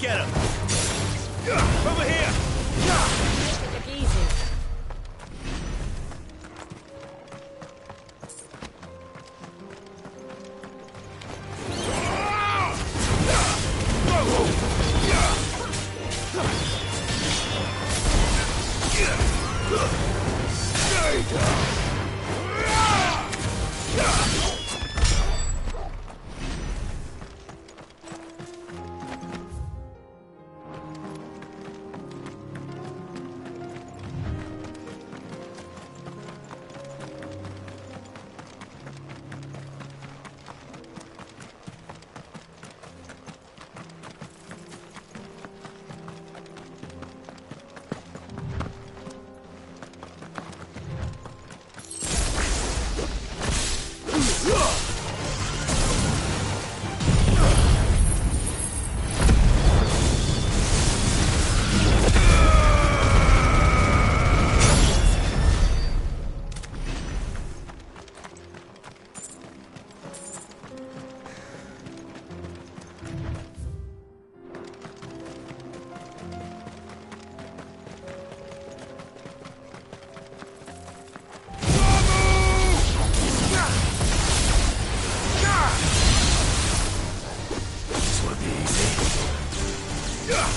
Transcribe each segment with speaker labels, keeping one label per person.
Speaker 1: Get him! Over here!
Speaker 2: Take it easy.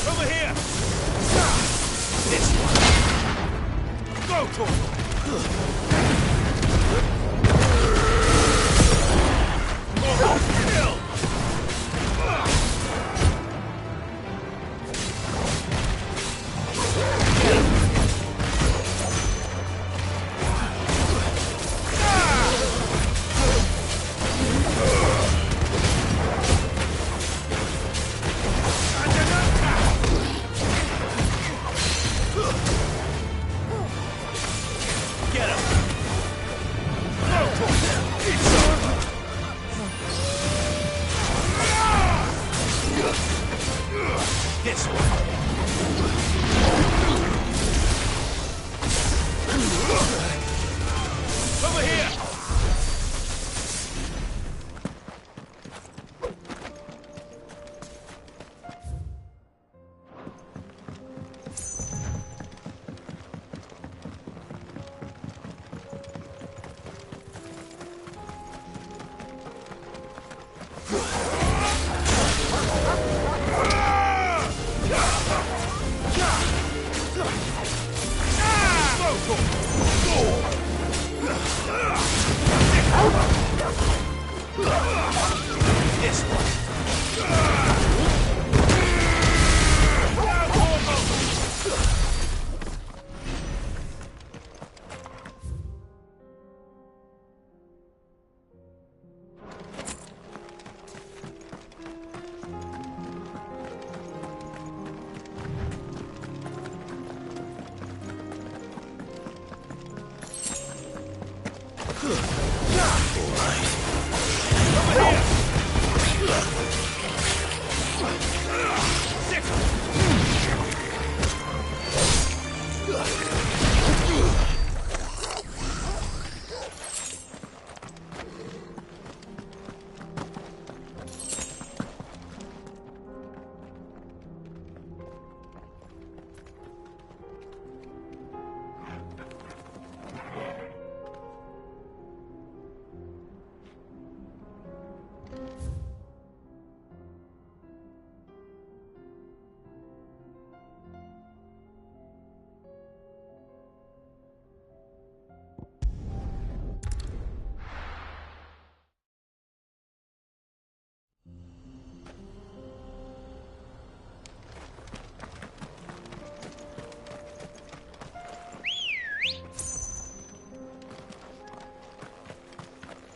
Speaker 1: Over here! This one! Go, Kill! Get him! This one! Over here! This one.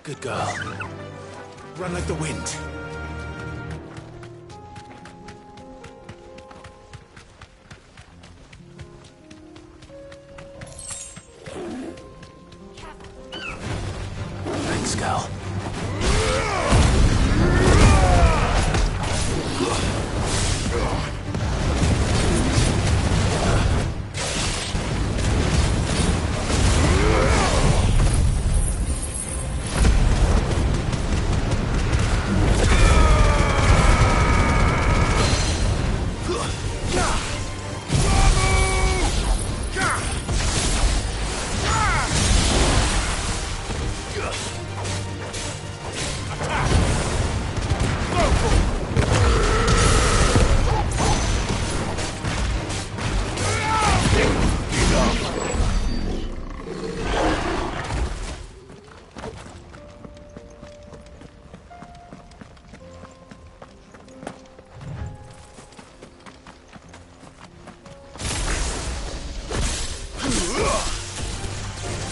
Speaker 1: Good girl. Run like the wind. Thanks, girl.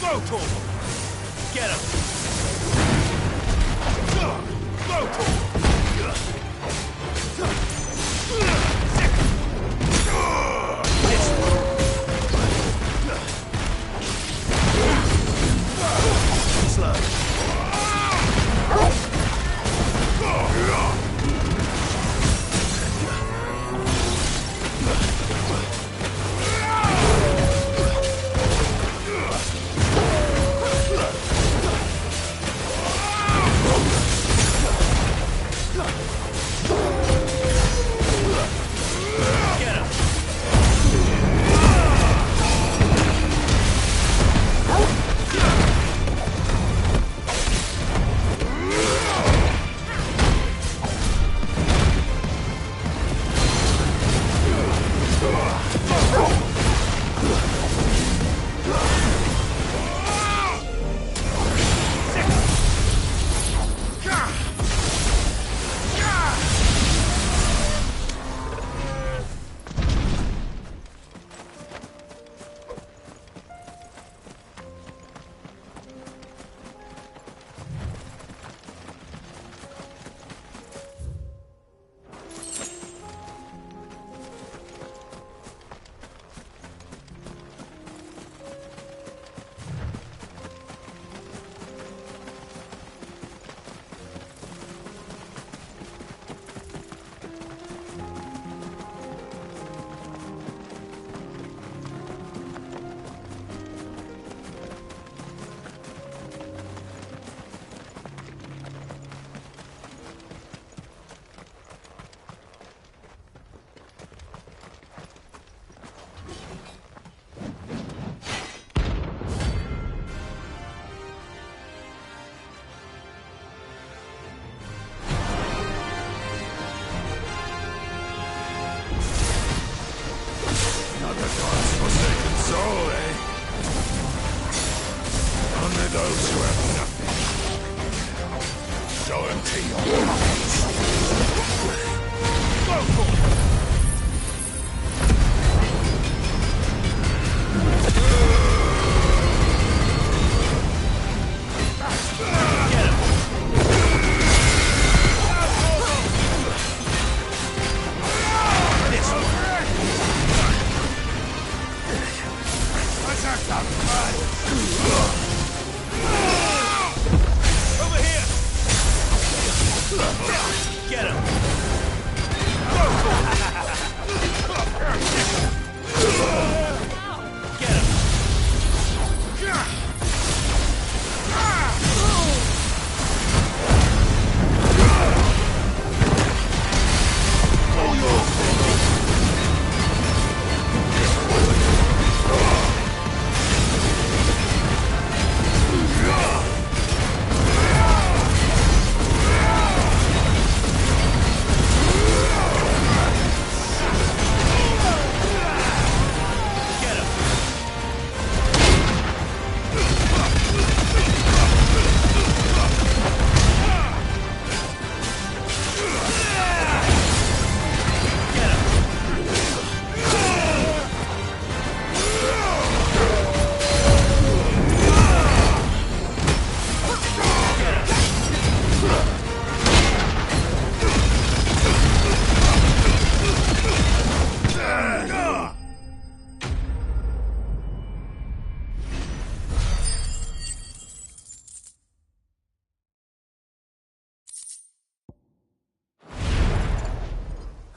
Speaker 1: Go, Tor! Get him! Go, Tor!
Speaker 3: Those who have nothing. Show them to your eyes. Go for it!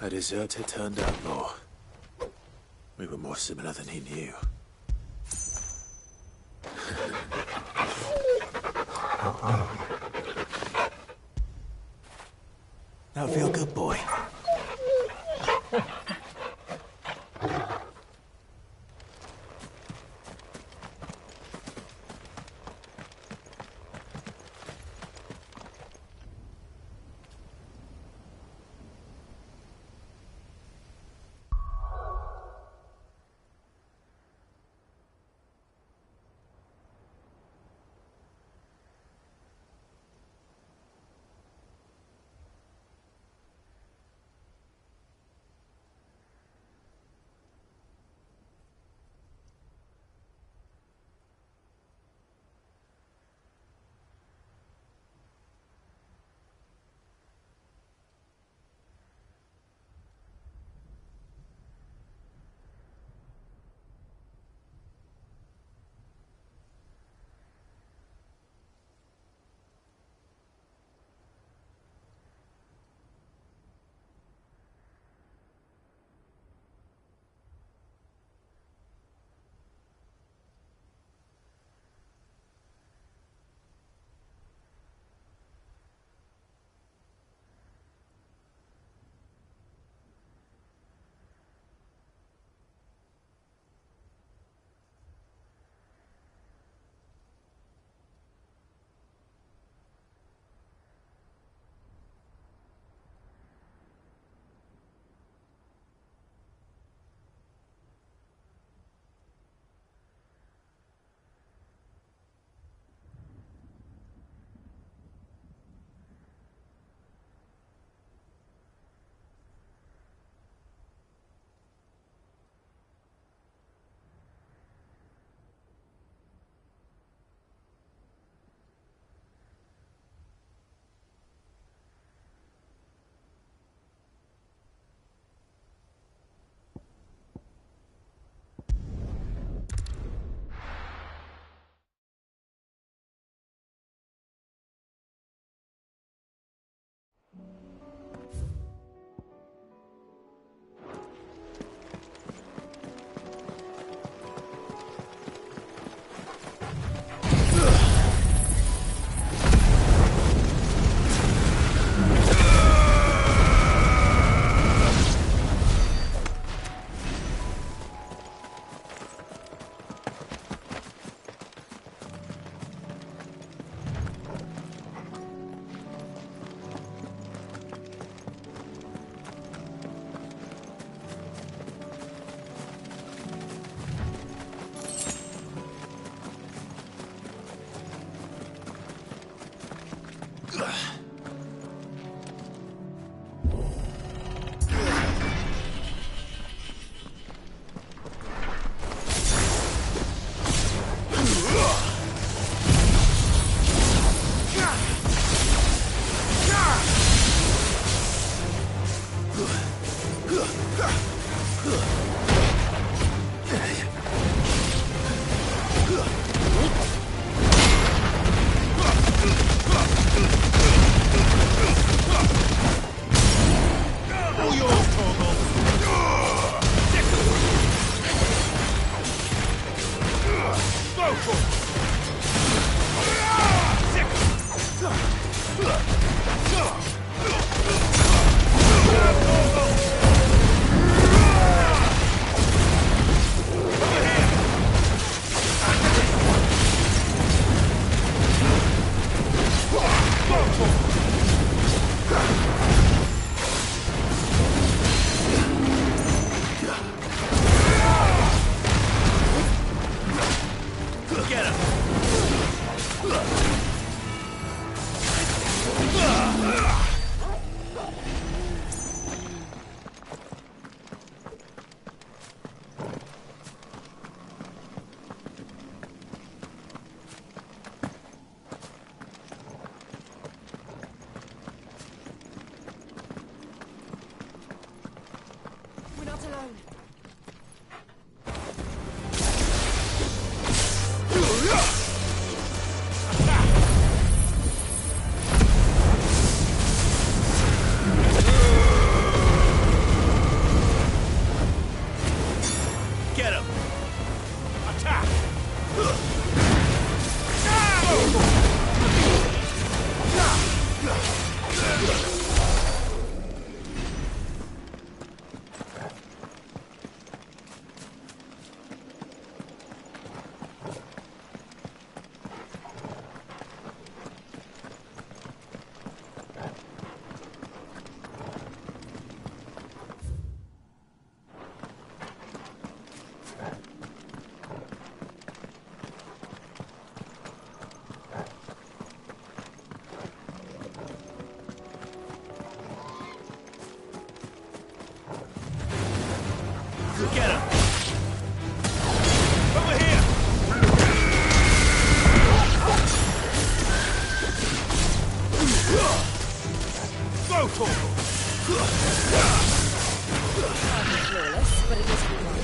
Speaker 1: A deserter turned outlaw. We were more similar than he knew. Now feel good, boy. Get him! Over here! Go for
Speaker 2: Hardly flawless, but it isn't wrong.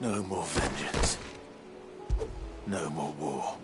Speaker 1: No more vengeance. No more war.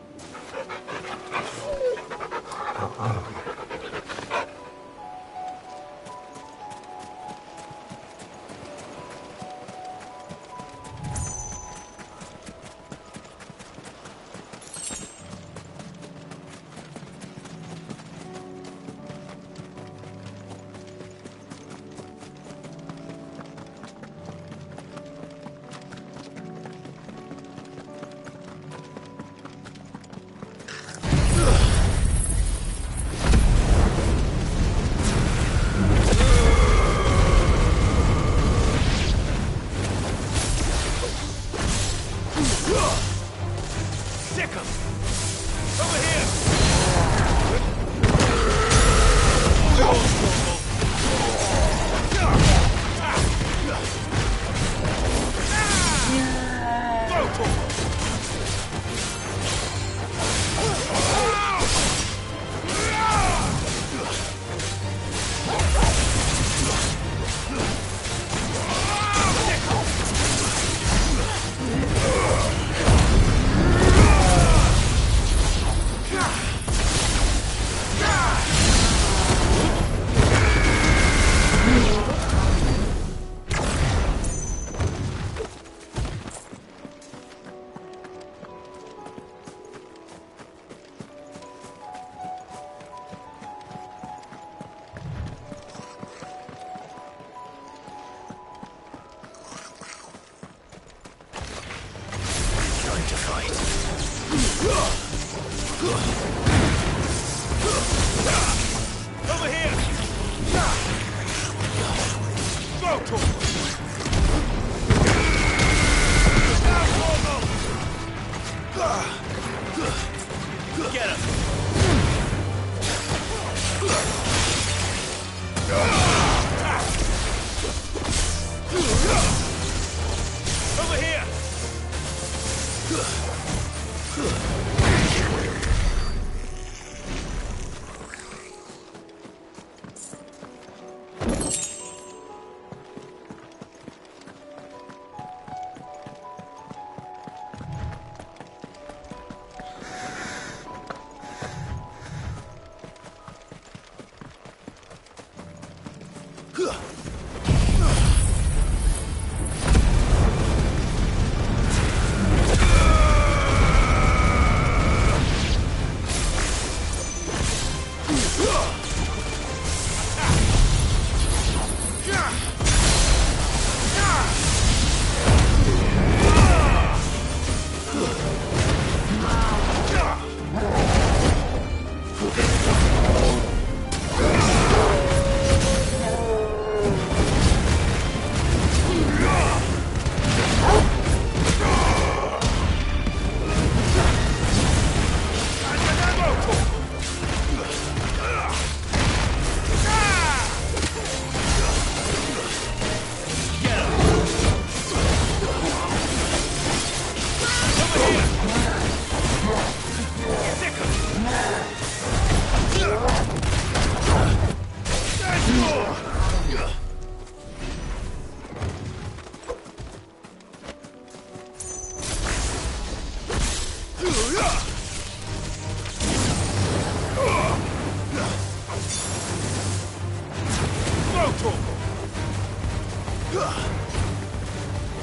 Speaker 3: Over here! Go, Torgal! Get him! Over here!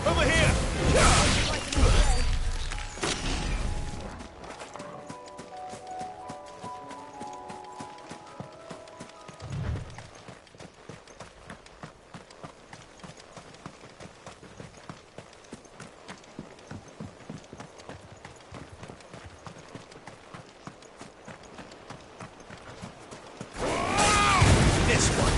Speaker 3: Over here! This one.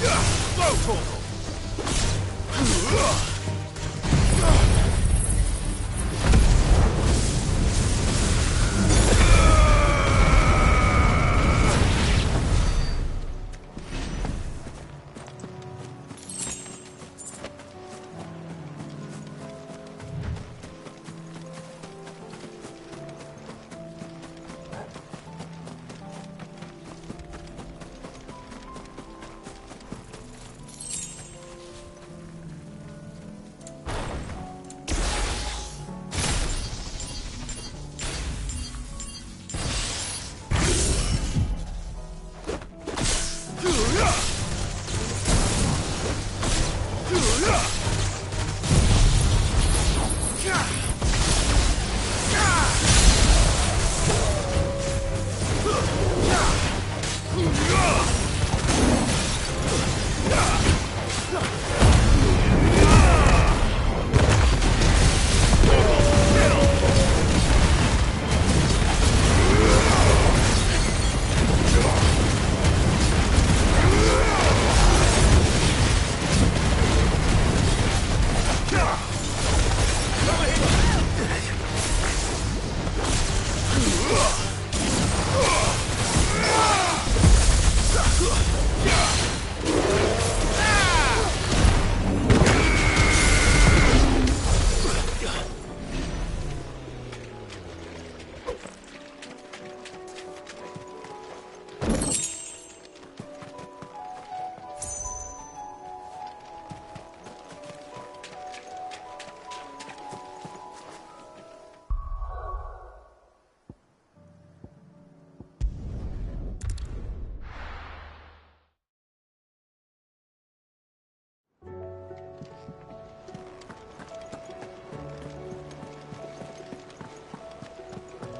Speaker 3: Go, Torgal!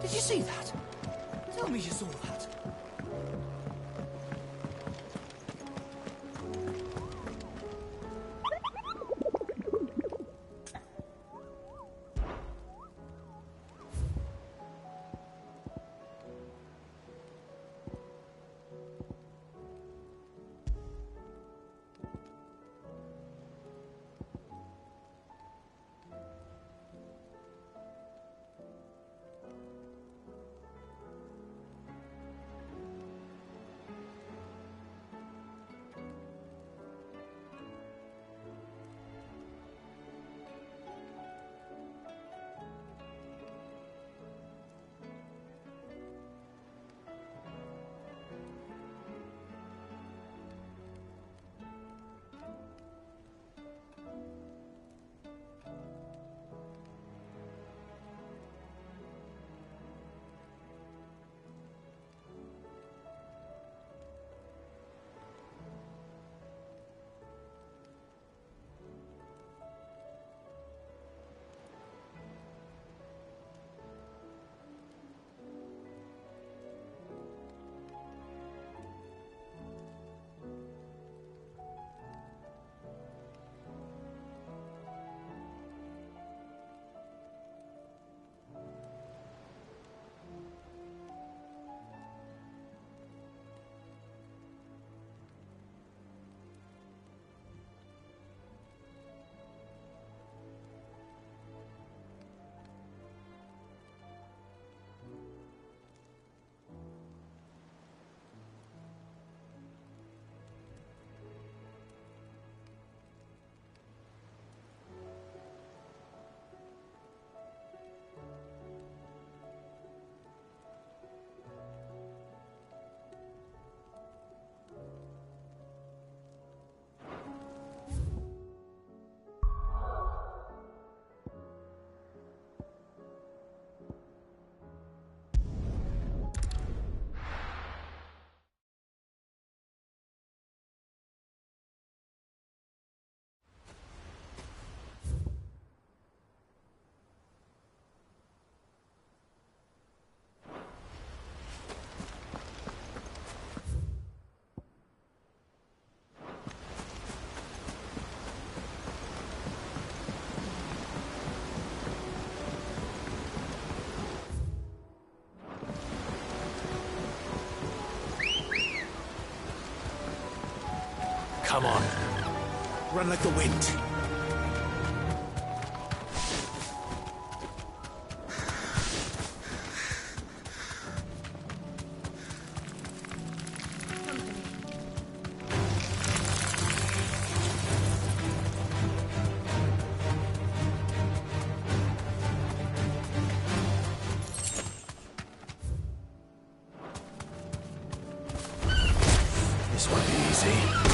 Speaker 4: Did you see that? Tell me you saw that.
Speaker 1: Come on. Run like the wind. This won't be easy.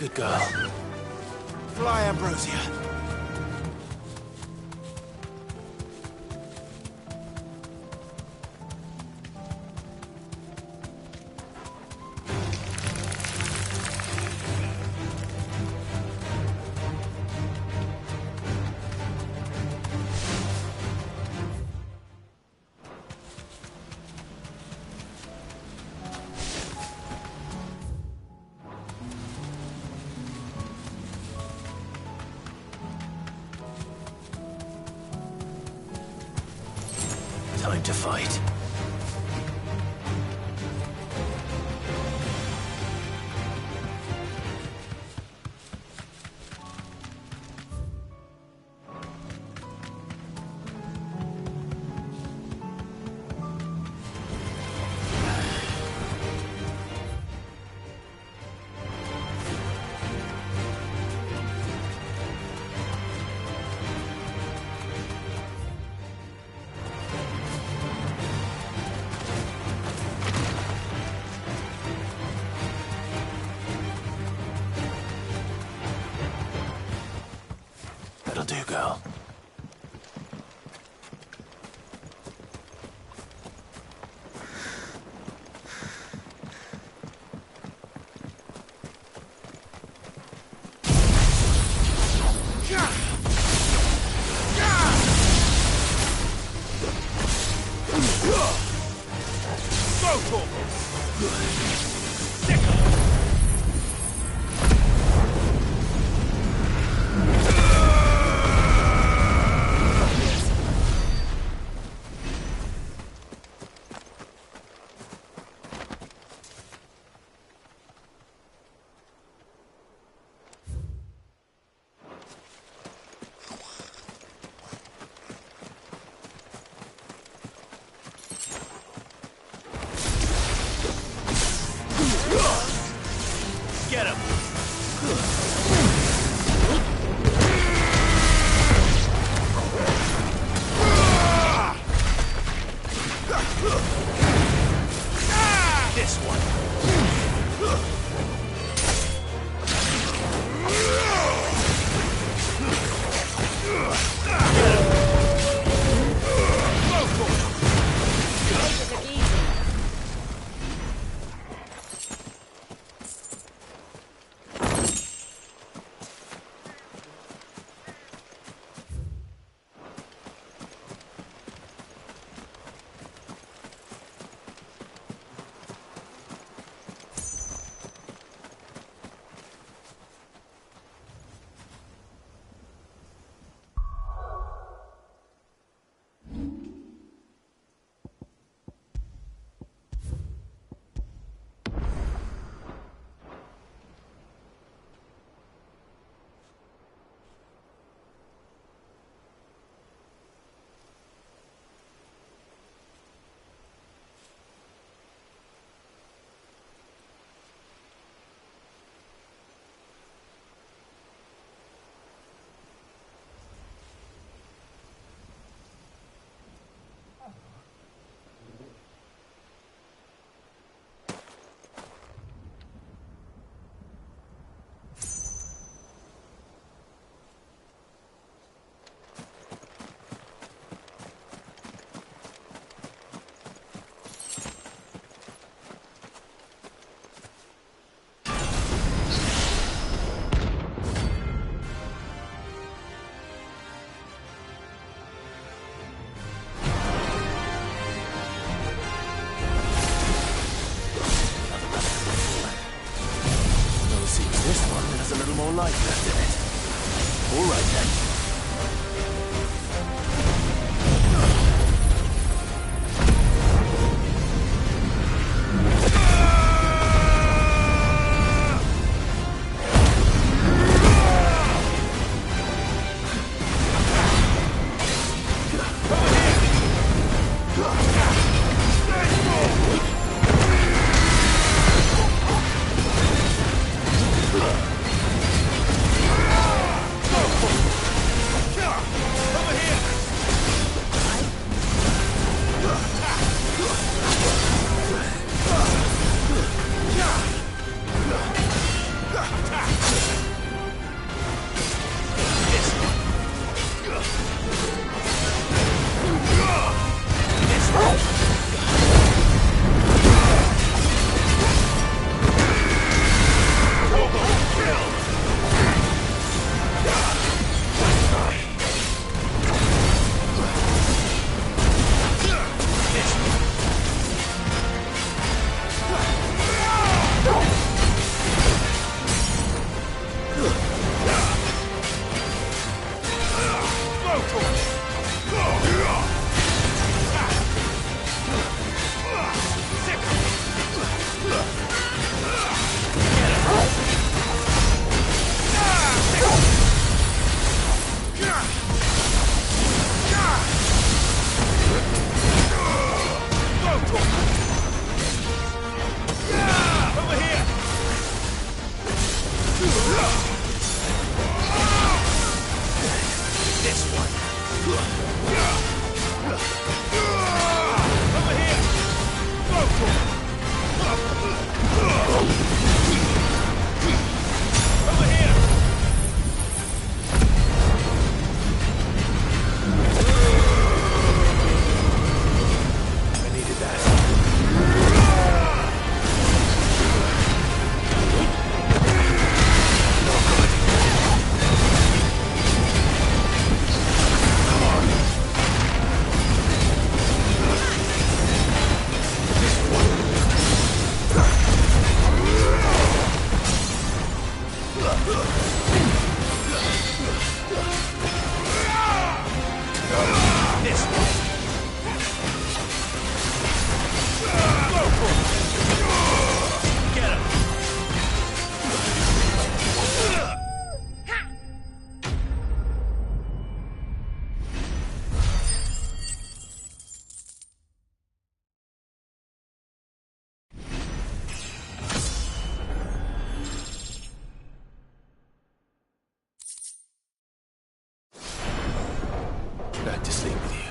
Speaker 1: Good girl. Fly, Ambrosia. Time to fight. That'll do, girl. life left in it. All right then. Back to sleep with you.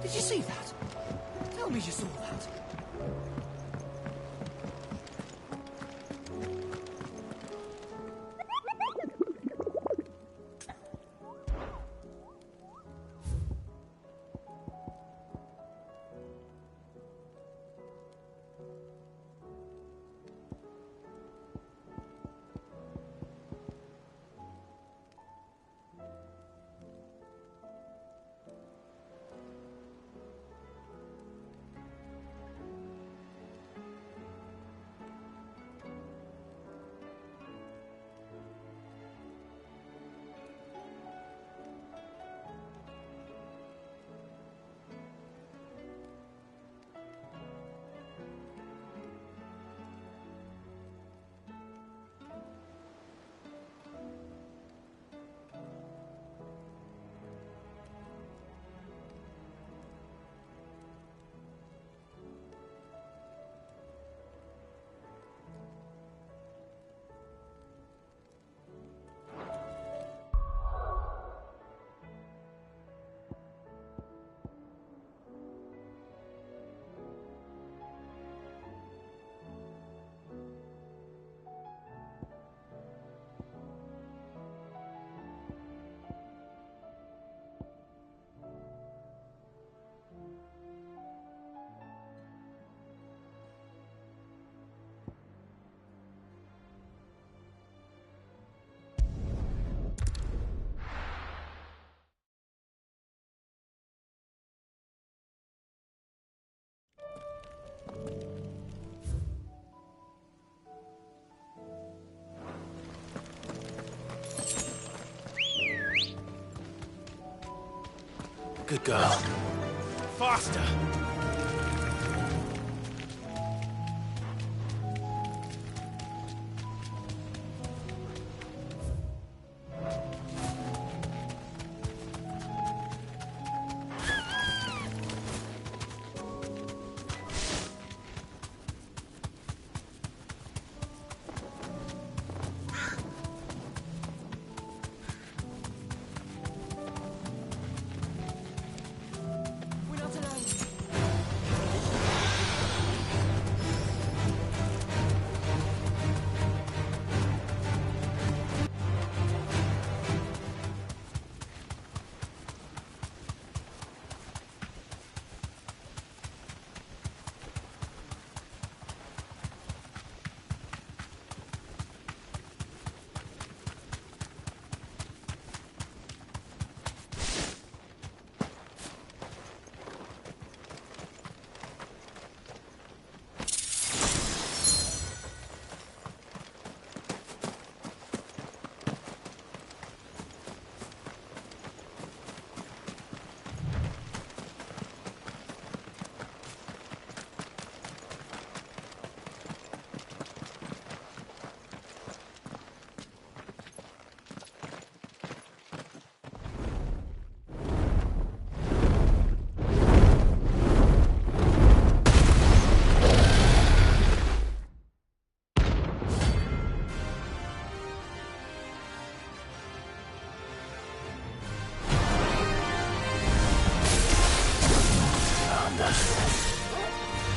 Speaker 4: Did you see that? Tell me you saw that.
Speaker 1: Good girl.
Speaker 3: Faster!
Speaker 2: We're not alone.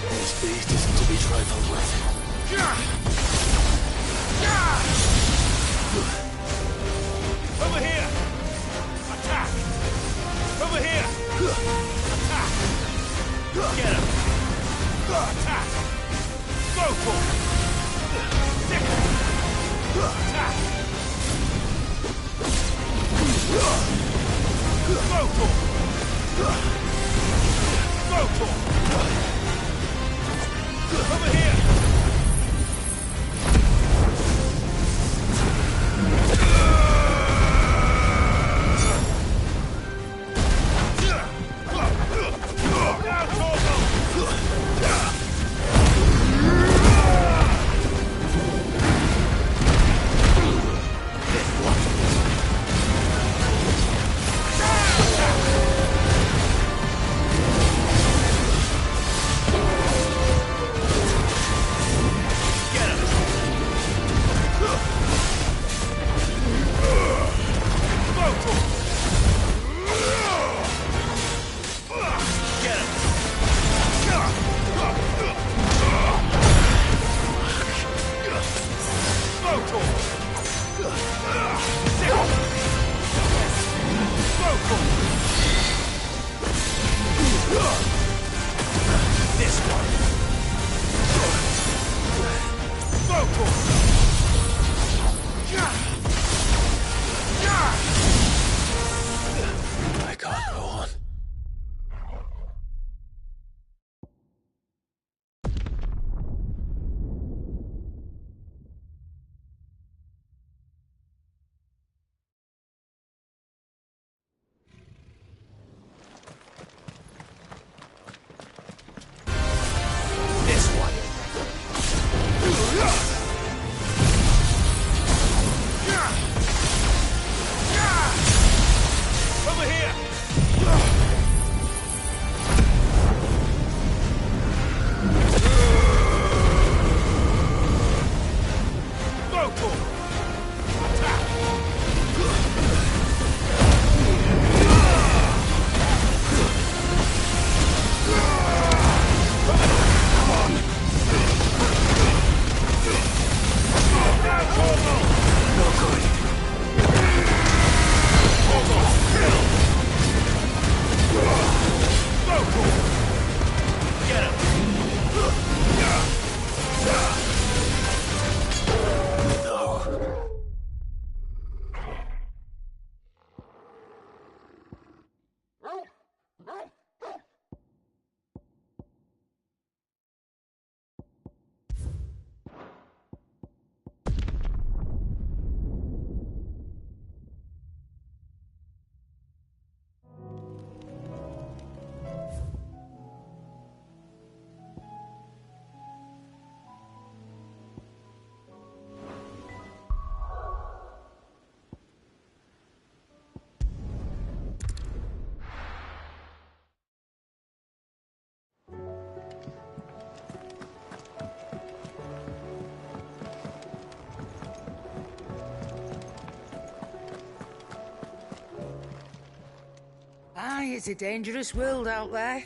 Speaker 1: This beast isn't to be trifled with.
Speaker 3: Over here! Attack! Over here! Attack! Get him! Attack! Go for it! Stick him! Attack! Go for it! Go for it! Over here!
Speaker 4: Aye, it's a dangerous world out there.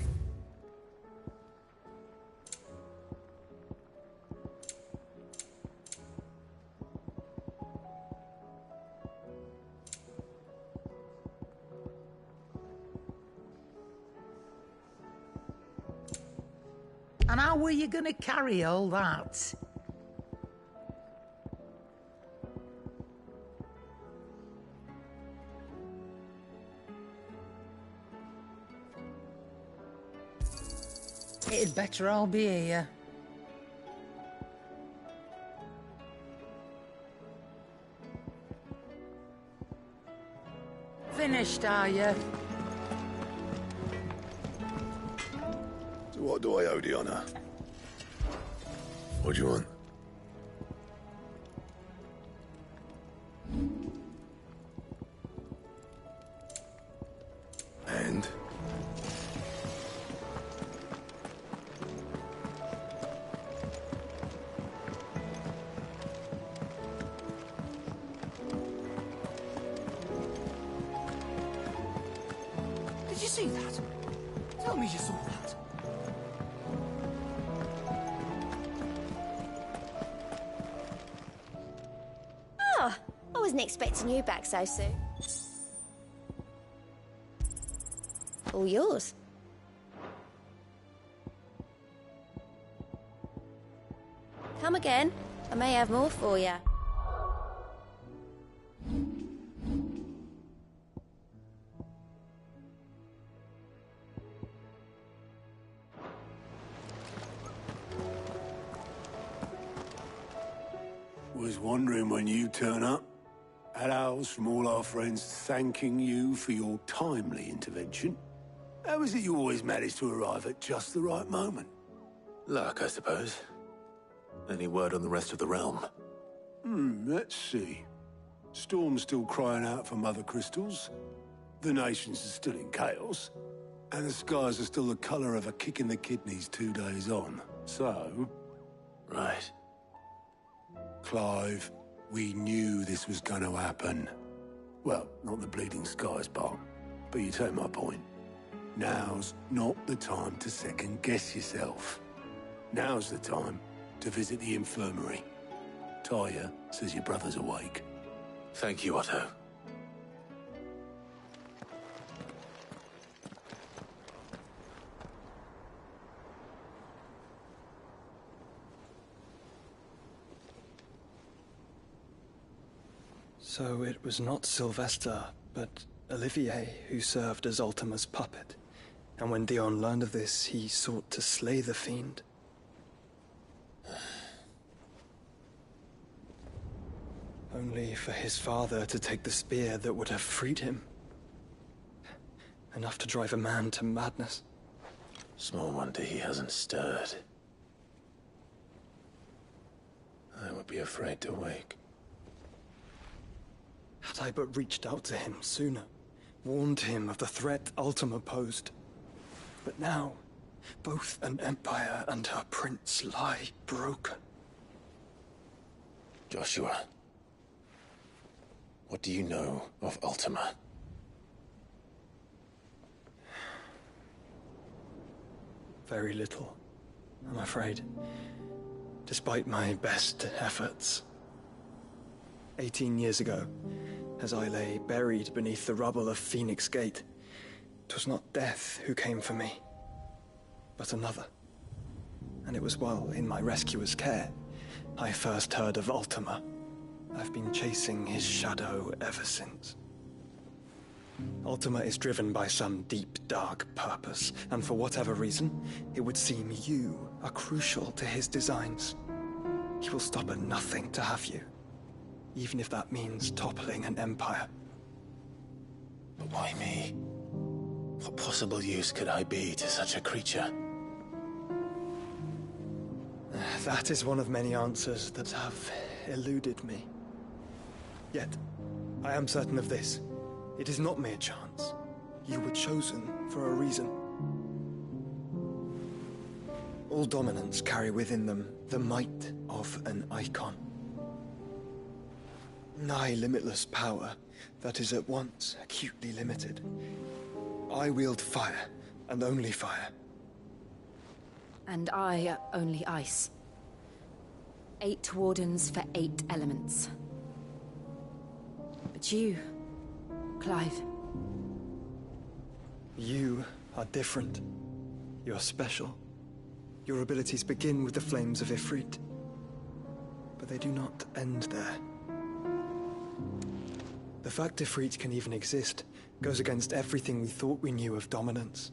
Speaker 4: And how were you gonna carry all that? It'd better all be here. Finished, are you?
Speaker 1: So what do I owe the honor? What do you want? And?
Speaker 4: Did you see that? Tell me you saw that.
Speaker 5: Oh, I wasn't expecting you back so soon. All yours. Come again. I may have more for you.
Speaker 6: Was wondering when you turn up. Had owls from all our friends thanking you for your timely intervention. How is it you always manage to arrive at just the right moment?
Speaker 1: Luck, I suppose. Any word on the rest of the realm?
Speaker 6: Let's see. Storm's still crying out for Mother Crystals. The nations are still in chaos. And the skies are still the colour of a kick in the kidneys 2 days on. So,
Speaker 1: Right.
Speaker 6: Clive, we knew this was going to happen. Well, not the bleeding skies part, but you take my point. Now's not the time to second-guess yourself. Now's the time to visit the infirmary. Talia says your brother's awake.
Speaker 1: Thank you, Otto.
Speaker 7: So it was not Sylvester, but Olivier who served as Ultima's puppet. And when Dion learned of this, he sought to slay the fiend. Only for his father to take the spear that would have freed him. Enough to drive a man to madness.
Speaker 1: Small wonder he hasn't stirred. I would be afraid to wake.
Speaker 7: Had I but reached out to him sooner, warned him of the threat Ultima posed. But now, both an empire and her prince lie broken.
Speaker 1: Joshua, what do you know of Ultima?
Speaker 7: Very little, I'm afraid. Despite my best efforts. 18 years ago, as I lay buried beneath the rubble of Phoenix Gate, 'twas not death who came for me, but another. And it was while in my rescuer's care I first heard of Ultima. I've been chasing his shadow ever since. Ultima is driven by some deep, dark purpose, and for whatever reason, it would seem you are crucial to his designs. He will stop at nothing to have you, even if that means toppling an empire.
Speaker 1: But why me? What possible use could I be to such a creature?
Speaker 7: That is one of many answers that have eluded me. Yet, I am certain of this. It is not mere chance. You were chosen for a reason. All dominants carry within them the might of an icon. Nigh limitless power that is at once acutely limited. I wield fire, and only fire.
Speaker 2: And I only ice. 8 wardens for 8 elements. But you, Clive.
Speaker 7: You are different. You're special. Your abilities begin with the flames of Ifrit. But they do not end there. The fact Ifrit can even exist goes against everything we thought we knew of dominance.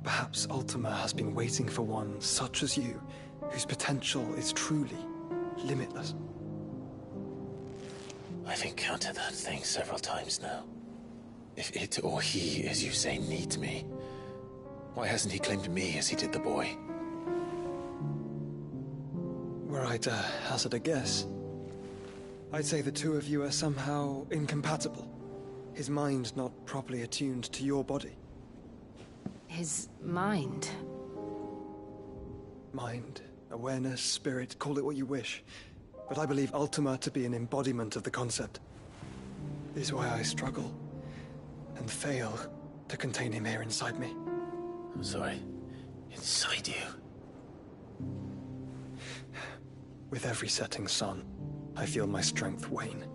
Speaker 7: Perhaps Ultima has been waiting for one such as you, whose potential is truly limitless.
Speaker 1: I've encountered that thing several times now. If it or he, as you say, needs me, why hasn't he claimed me as he did the boy?
Speaker 7: Were I to hazard a guess, I'd say the two of you are somehow incompatible. His mind not properly attuned to your body.
Speaker 2: His mind.
Speaker 7: Mind, awareness, spirit, call it what you wish. But I believe Ultima to be an embodiment of the concept. This is why I struggle and fail to contain him here inside me.
Speaker 1: I'm sorry. Inside you?
Speaker 7: With every setting sun, I feel my strength wane.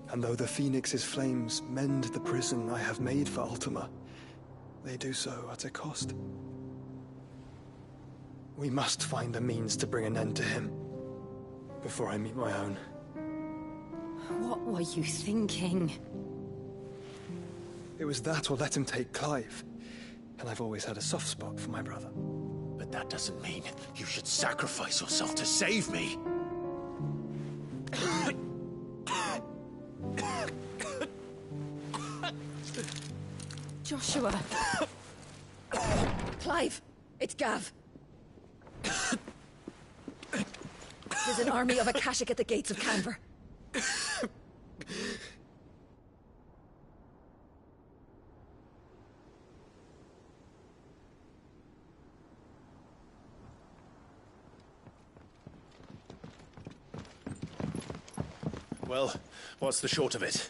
Speaker 7: And though the Phoenix's flames mend the prison I have made for Ultima, they do so at a cost. We must find a means to bring an end to him before I meet my own.
Speaker 2: What were you thinking?
Speaker 7: It was that or let him take Clive. And I've always had a soft spot for my brother.
Speaker 1: But that doesn't mean you should sacrifice yourself to save me.
Speaker 2: Joshua. Clive, it's Gav. There's an army of Akashic at the gates of Canver.
Speaker 1: Well, what's the short of it?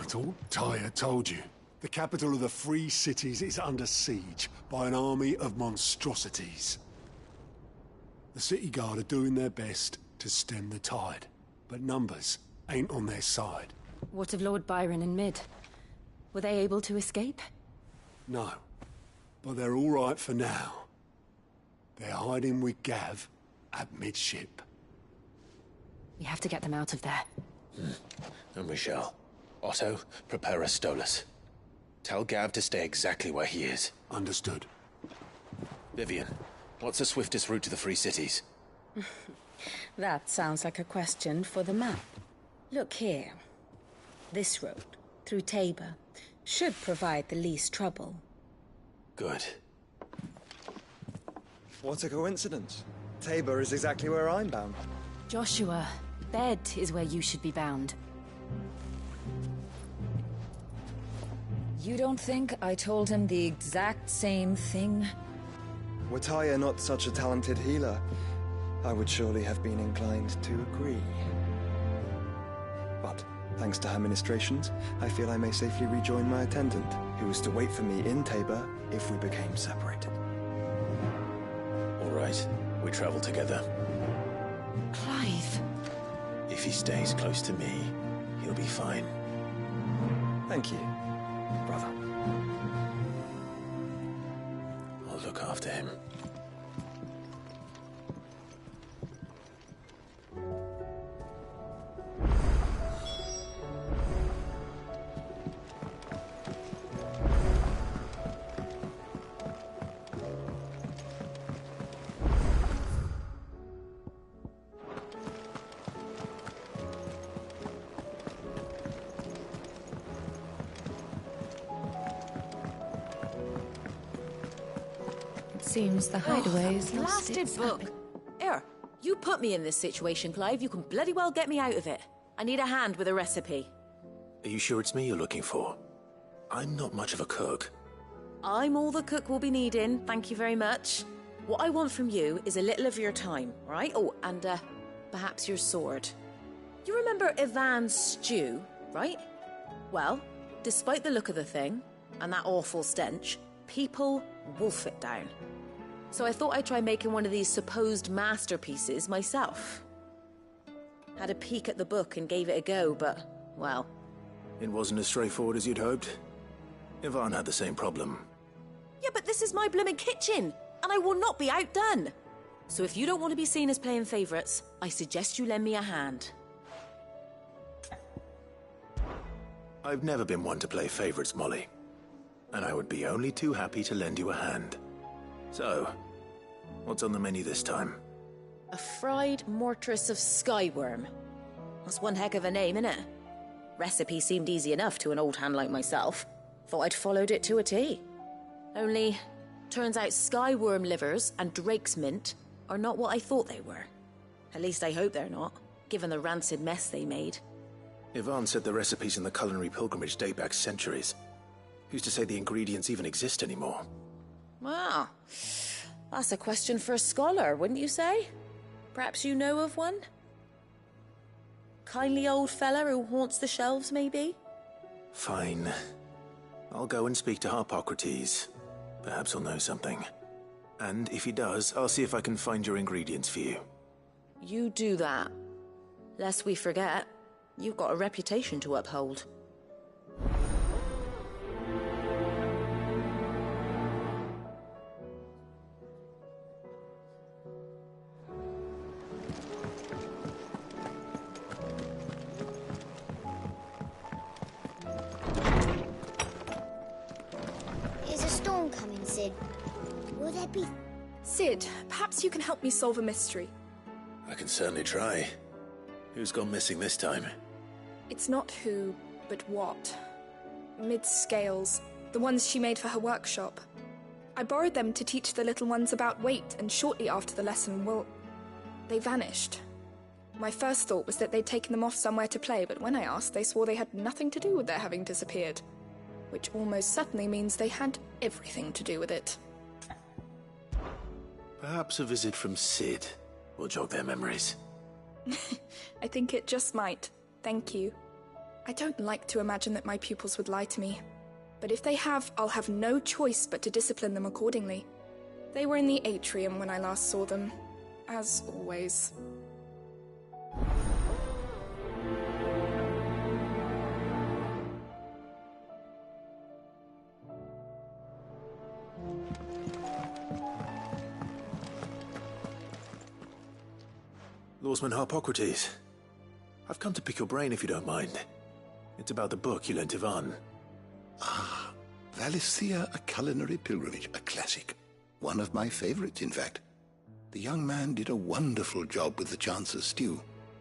Speaker 6: It's all Tyre told you. The capital of the Free Cities is under siege by an army of monstrosities. The city guard are doing their best to stem the tide, but numbers ain't on their side.
Speaker 2: What of Lord Byron and Mid? Were they able to escape?
Speaker 6: No, but they're all right for now. They're hiding with Gav at midship.
Speaker 2: We have to get them out of there.
Speaker 1: And we shall. Otto, prepare a Stolas. Tell Gav to stay exactly where he is.
Speaker 6: Understood.
Speaker 1: Vivian, what's the swiftest route to the Free Cities?
Speaker 8: That sounds like a question for the map. Look here. This road, through Tabor, should provide the least trouble.
Speaker 1: Good.
Speaker 7: What a coincidence. Tabor is exactly where I'm bound.
Speaker 2: Joshua, bed is where you should be bound.
Speaker 8: You don't think I told him the exact same thing?
Speaker 7: Were Tyre not such a talented healer, I would surely have been inclined to agree. But, thanks to her ministrations, I feel I may safely rejoin my attendant, who was to wait for me in Tabor if we became separated.
Speaker 1: All right, we travel together.
Speaker 2: Clive!
Speaker 1: If he stays close to me, he'll be fine.
Speaker 7: Thank you, brother.
Speaker 1: I'll look after him.
Speaker 8: Seems the hideaway is lost
Speaker 9: Blasted
Speaker 8: its
Speaker 9: book. Here, you put me in this situation, Clive. You can bloody well get me out of it. I need a hand with a recipe.
Speaker 1: Are you sure it's me you're looking for? I'm not much of a cook.
Speaker 9: I'm all the cook will be needing, thank you very much. What I want from you is a little of your time, right? Oh, and perhaps your sword. You remember Ivan's stew, right? Well, despite the look of the thing, and that awful stench, people wolf it down. So I thought I'd try making one of these supposed masterpieces myself. Had a peek at the book and gave it a go, but, well...
Speaker 1: It wasn't as straightforward as you'd hoped. Yvonne had the same problem.
Speaker 9: Yeah, but this is my blooming kitchen, and I will not be outdone. So if you don't want to be seen as playing favourites, I suggest you lend me a hand.
Speaker 1: I've never been one to play favourites, Molly. And I would be only too happy to lend you a hand. So, what's on the menu this time?
Speaker 9: A fried mortress of skyworm. That's one heck of a name, innit? Recipe seemed easy enough to an old hand like myself. Thought I'd followed it to a T. Only, turns out skyworm livers and drake's mint are not what I thought they were. At least I hope they're not, given the rancid mess they made.
Speaker 1: Yvonne said the recipes in the culinary pilgrimage date back centuries. Who's to say the ingredients even exist anymore?
Speaker 9: Well, that's a question for a scholar, wouldn't you say? Perhaps you know of one? Kindly old fella who haunts the shelves, maybe?
Speaker 1: Fine. I'll go and speak to Harpocrates. Perhaps he'll know something. And if he does, I'll see if I can find your ingredients for you.
Speaker 9: You do that. Lest we forget, you've got a reputation to uphold.
Speaker 10: Is a storm coming, Sid? Will there be...
Speaker 11: Sid, perhaps you can help me solve a mystery.
Speaker 1: I can certainly try. Who's gone missing this time?
Speaker 11: It's not who, but what. Mid's scales, the ones she made for her workshop. I borrowed them to teach the little ones about weight, and shortly after the lesson, well, they vanished. My first thought was that they'd taken them off somewhere to play, but when I asked, they swore they had nothing to do with their having disappeared. Which almost certainly means they had everything to do with it.
Speaker 1: Perhaps a visit from Sid will jog their memories.
Speaker 11: I think it just might. Thank you. I don't like to imagine that my pupils would lie to me. But if they have, I'll have no choice but to discipline them accordingly. They were in the atrium when I last saw them. As always.
Speaker 1: Lawsman Harpocrates. I've come to pick your brain if you don't mind. It's about the book you lent Yvonne.
Speaker 12: Ah, Valisthea, A Culinary Pilgrimage, a classic. One of my favorites, in fact. The young man did a wonderful job with the Chance's stew.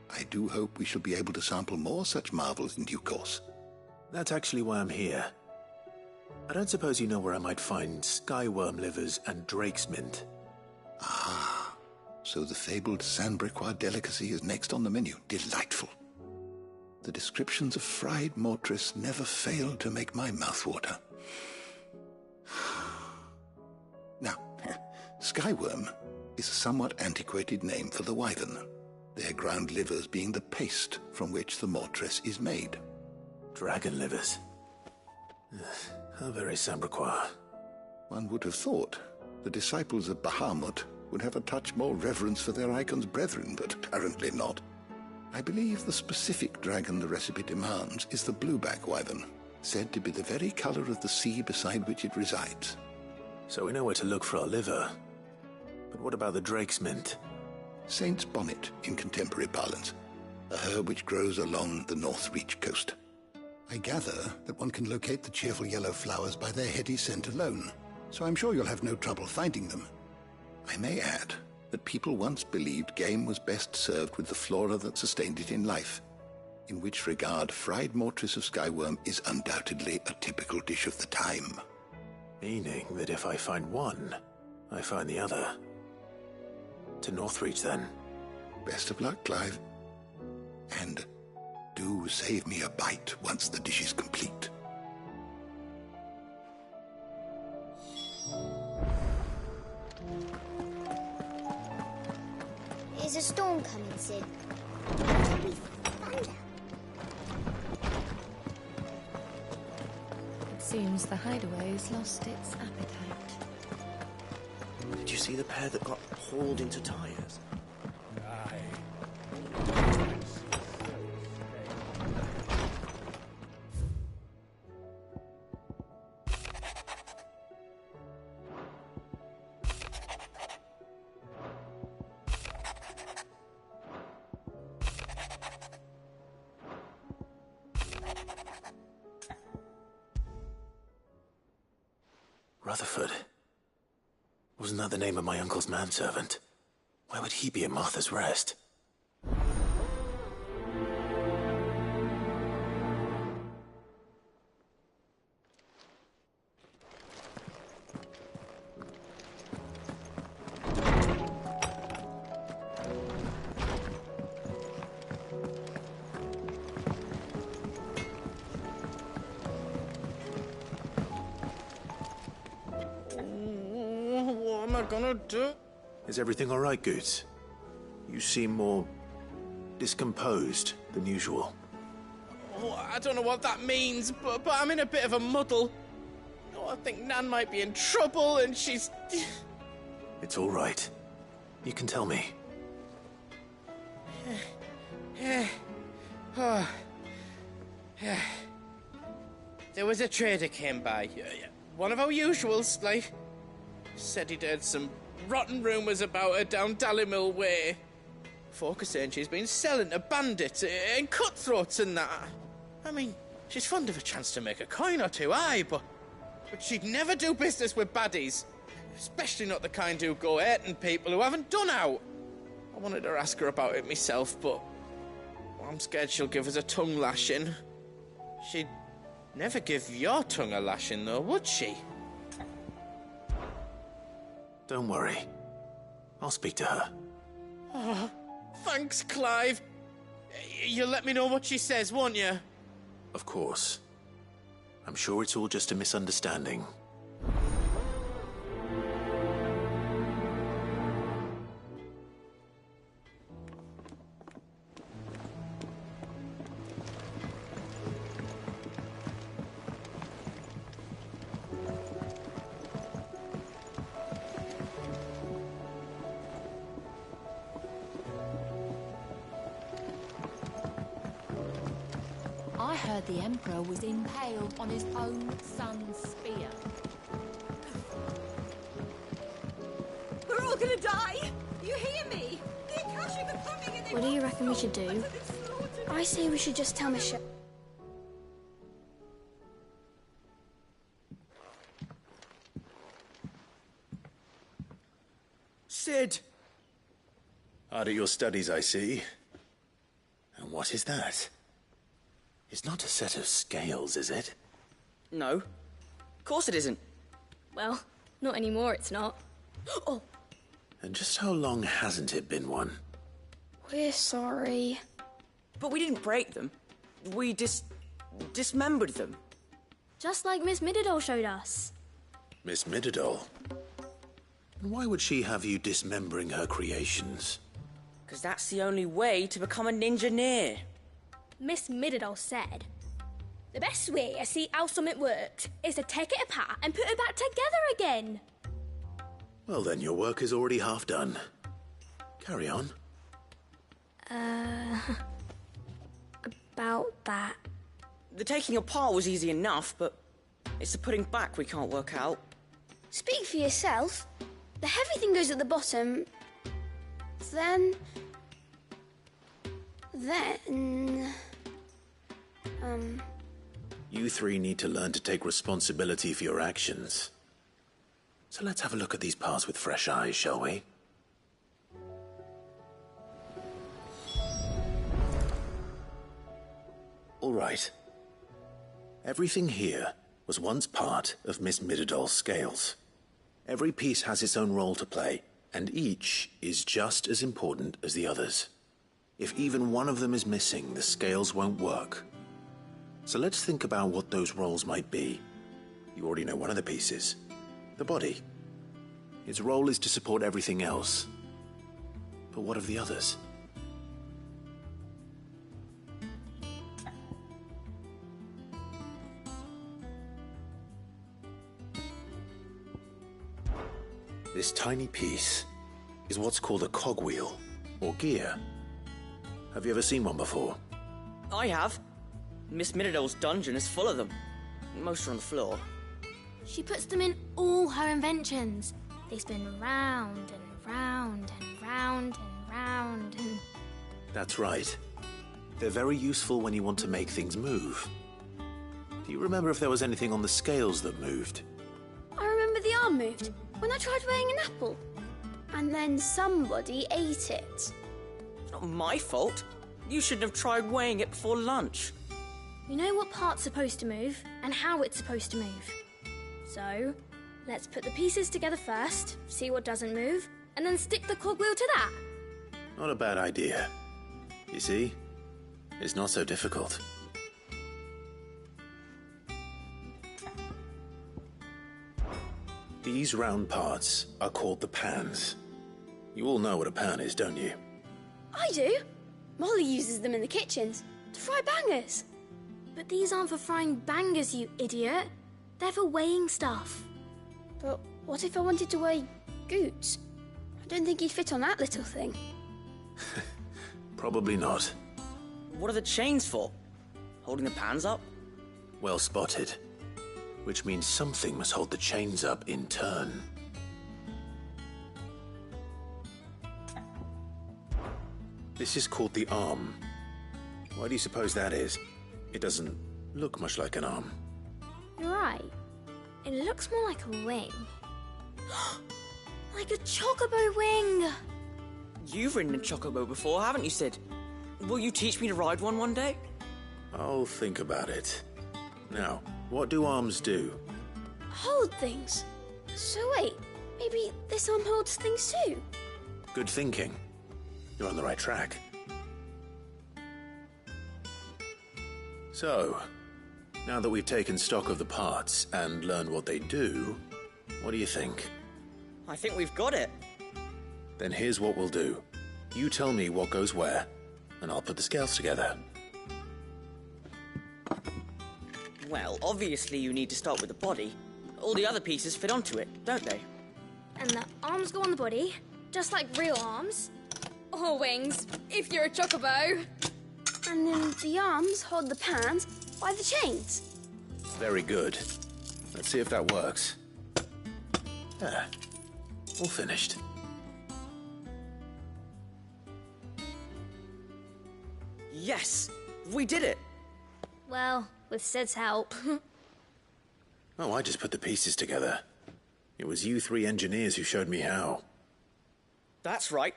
Speaker 12: I do hope we shall be able to sample more such marvels in due course.
Speaker 1: That's actually why I'm here. I don't suppose you know where I might find skyworm livers and drake's mint.
Speaker 12: Ah, so the fabled Sanbriquois delicacy is next on the menu. Delightful. The descriptions of fried mortress never fail to make my mouth water. Now, skyworm is a somewhat antiquated name for the wyvern, their ground livers being the paste from which the mortress is made.
Speaker 1: Dragon livers. How very Sanbriquois.
Speaker 12: One would have thought the disciples of Bahamut would have a touch more reverence for their icon's brethren, but apparently not. I believe the specific dragon the recipe demands is the blueback wyvern, said to be the very color of the sea beside which it resides.
Speaker 1: So we know where to look for our liver. But what about the drake's mint?
Speaker 12: Saint's bonnet in contemporary parlance, a herb which grows along the North Reach coast. I gather that one can locate the cheerful yellow flowers by their heady scent alone, so I'm sure you'll have no trouble finding them. I may add that people once believed game was best served with the flora that sustained it in life, in which regard fried mortress of skyworm is undoubtedly a typical dish of the time.
Speaker 1: Meaning that if I find one, I find the other. To Northreach, then.
Speaker 12: Best of luck, Clive. And do save me a bite once the dish is complete.
Speaker 10: Is a storm coming, Sid? There'll be thunder.
Speaker 2: Seems the hideaway's lost its appetite.
Speaker 13: Did you see the pair that got hauled into tires?
Speaker 1: Rutherford. Wasn't that the name of my uncle's manservant? Why would he be at Martha's Rest?
Speaker 13: What am I gonna do?
Speaker 1: Is everything all right, Goots? You seem more discomposed than usual.
Speaker 13: Oh, I don't know what that means, but I'm in a bit of a muddle. Oh, I think Nan might be in trouble, and she's...
Speaker 1: It's all right. You can tell me.
Speaker 13: There was a trader came by. One of our usuals, like... Said he'd heard some rotten rumours about her down Dallymill Way. Folk are saying she's been selling to bandits and cutthroats and that. I mean, she's fond of a chance to make a coin or two, aye, but she'd never do business with baddies. Especially not the kind who go hurting people who haven't done out. I wanted to ask her about it myself, but I'm scared she'll give us a tongue lashing. She'd never give your tongue a lashing, though, would she?
Speaker 1: Don't worry. I'll speak to her.
Speaker 13: Oh, thanks, Clive. You'll let me know what she says, won't you?
Speaker 1: Of course. I'm sure it's all just a misunderstanding.
Speaker 14: I heard the Emperor was impaled on his own son's spear.
Speaker 15: We're all gonna die! You hear me? The Akashic are coming and they...
Speaker 10: What do you reckon we should do? I say we should just tell Michelle.
Speaker 13: Sid!
Speaker 1: Hard at your studies, I see. And what is that? It's not a set of scales, is it?
Speaker 9: No. Of course it isn't.
Speaker 10: Well, not anymore, it's not. Oh!
Speaker 1: And just how long hasn't it been one?
Speaker 10: We're sorry.
Speaker 9: But we didn't break them. We dismembered them.
Speaker 10: Just like Miss Mididol showed us.
Speaker 1: Miss Mididol? And why would she have you dismembering her creations?
Speaker 9: Because that's the only way to become a ninja-near.
Speaker 10: Miss Mididol said, the best way to see how something works is to take it apart and put it back together again.
Speaker 1: Well then, your work is already half done. Carry on.
Speaker 10: About that.
Speaker 9: The taking apart was easy enough, but it's the putting back we can't work out.
Speaker 10: Speak for yourself. The heavy thing goes at the bottom. Then...
Speaker 1: You three need to learn to take responsibility for your actions. So let's have a look at these parts with fresh eyes, shall we? All right. Everything here was once part of Miss Mididol's scales. Every piece has its own role to play, and each is just as important as the others. If even one of them is missing, the scales won't work. So let's think about what those roles might be. You already know one of the pieces. The body. Its role is to support everything else. But what of the others? This tiny piece is what's called a cogwheel, or gear. Have you ever seen one before?
Speaker 16: I have. Miss Mididol's dungeon is full of them. Most are on the floor.
Speaker 10: She puts them in all her inventions. They spin round and round and round and round and...
Speaker 1: That's right. They're very useful when you want to make things move. Do you remember if there was anything on the scales that moved?
Speaker 10: I remember the arm moved when I tried weighing an apple. And then somebody ate it.
Speaker 16: Not my fault. You shouldn't have tried weighing it before lunch.
Speaker 10: We know what part's supposed to move and how it's supposed to move. So, let's put the pieces together first, see what doesn't move, and then stick the cogwheel to that.
Speaker 1: Not a bad idea. You see? It's not so difficult. These round parts are called the pans. You all know what a pan is, don't you?
Speaker 10: I do. Molly uses them in the kitchens to fry bangers. But these aren't for frying bangers, you idiot. They're for weighing stuff. But what if I wanted to weigh Goots? I don't think he'd fit on that little thing.
Speaker 1: Probably not.
Speaker 16: What are the chains for? Holding the pans up?
Speaker 1: Well spotted. Which means something must hold the chains up in turn. This is called the arm. Why do you suppose that is? It doesn't look much like an arm.
Speaker 10: You're right. It looks more like a wing. Like a chocobo wing!
Speaker 16: You've ridden a chocobo before, haven't you, Sid? Will you teach me to ride one day?
Speaker 1: I'll think about it. Now, what do arms do?
Speaker 10: Hold things. So wait, maybe this arm holds things too?
Speaker 1: Good thinking. You're on the right track. So, now that we've taken stock of the parts and learned what they do, what do you think?
Speaker 16: I think we've got it.
Speaker 1: Then here's what we'll do. You tell me what goes where, and I'll put the scales together.
Speaker 16: Well, obviously you need to start with the body. All the other pieces fit onto it, don't they?
Speaker 10: And the arms go on the body, just like real arms. Or wings, if you're a chocobo. And then the arms hold the pans by the chains.
Speaker 1: Very good. Let's see if that works. There. All finished.
Speaker 16: Yes! We did it!
Speaker 10: Well, with Sid's help.
Speaker 1: Oh, I just put the pieces together. It was you three engineers who showed me how.
Speaker 16: That's right.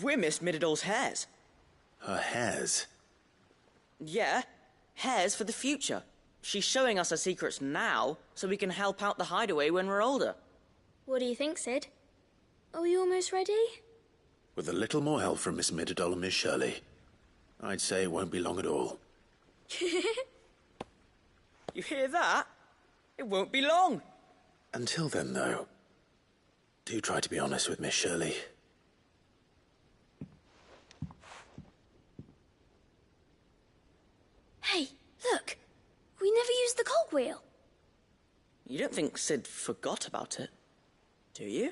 Speaker 16: We're Miss Mididol's hares.
Speaker 1: Her hairs?
Speaker 16: Yeah, hares for the future. She's showing us her secrets now, so we can help out the hideaway when we're older.
Speaker 10: What do you think, Sid? Are we almost ready?
Speaker 1: With a little more help from Miss Mididol and Miss Shirley, I'd say it won't be long at all.
Speaker 16: You hear that? It won't be long.
Speaker 1: Until then, though, do try to be honest with Miss Shirley.
Speaker 10: Hey, look! We never used the cogwheel.
Speaker 16: You don't think Sid forgot about it, do you?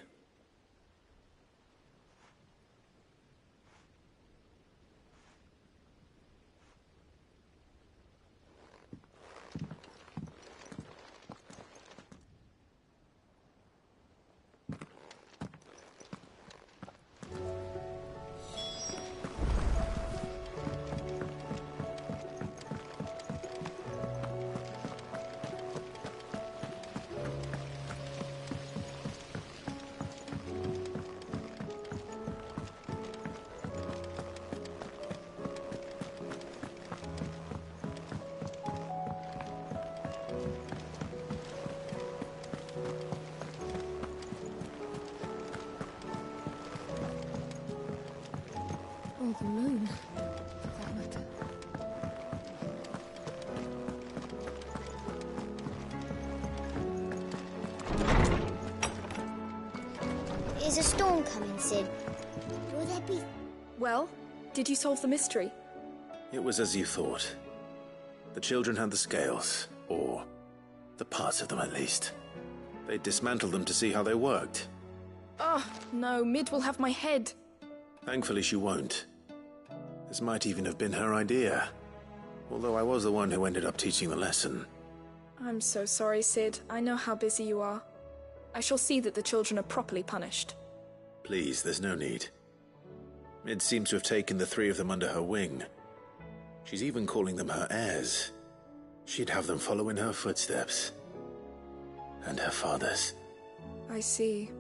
Speaker 14: Oh, the moon. For that matter.
Speaker 17: Is a storm coming, Sid? Will there be...
Speaker 11: Well, did you solve the mystery?
Speaker 1: It was as you thought. The children had the scales, or the parts of them at least. They dismantled them to see how they worked.
Speaker 11: Oh, no, Mid will have my head.
Speaker 1: Thankfully she won't. This might even have been her idea. Although I was the one who ended up teaching the lesson.
Speaker 11: I'm so sorry, Sid. I know how busy you are. I shall see that the children are properly punished.
Speaker 1: Please, there's no need. Mid seems to have taken the three of them under her wing. She's even calling them her heirs. She'd have them follow in her footsteps. And her father's.
Speaker 11: I see.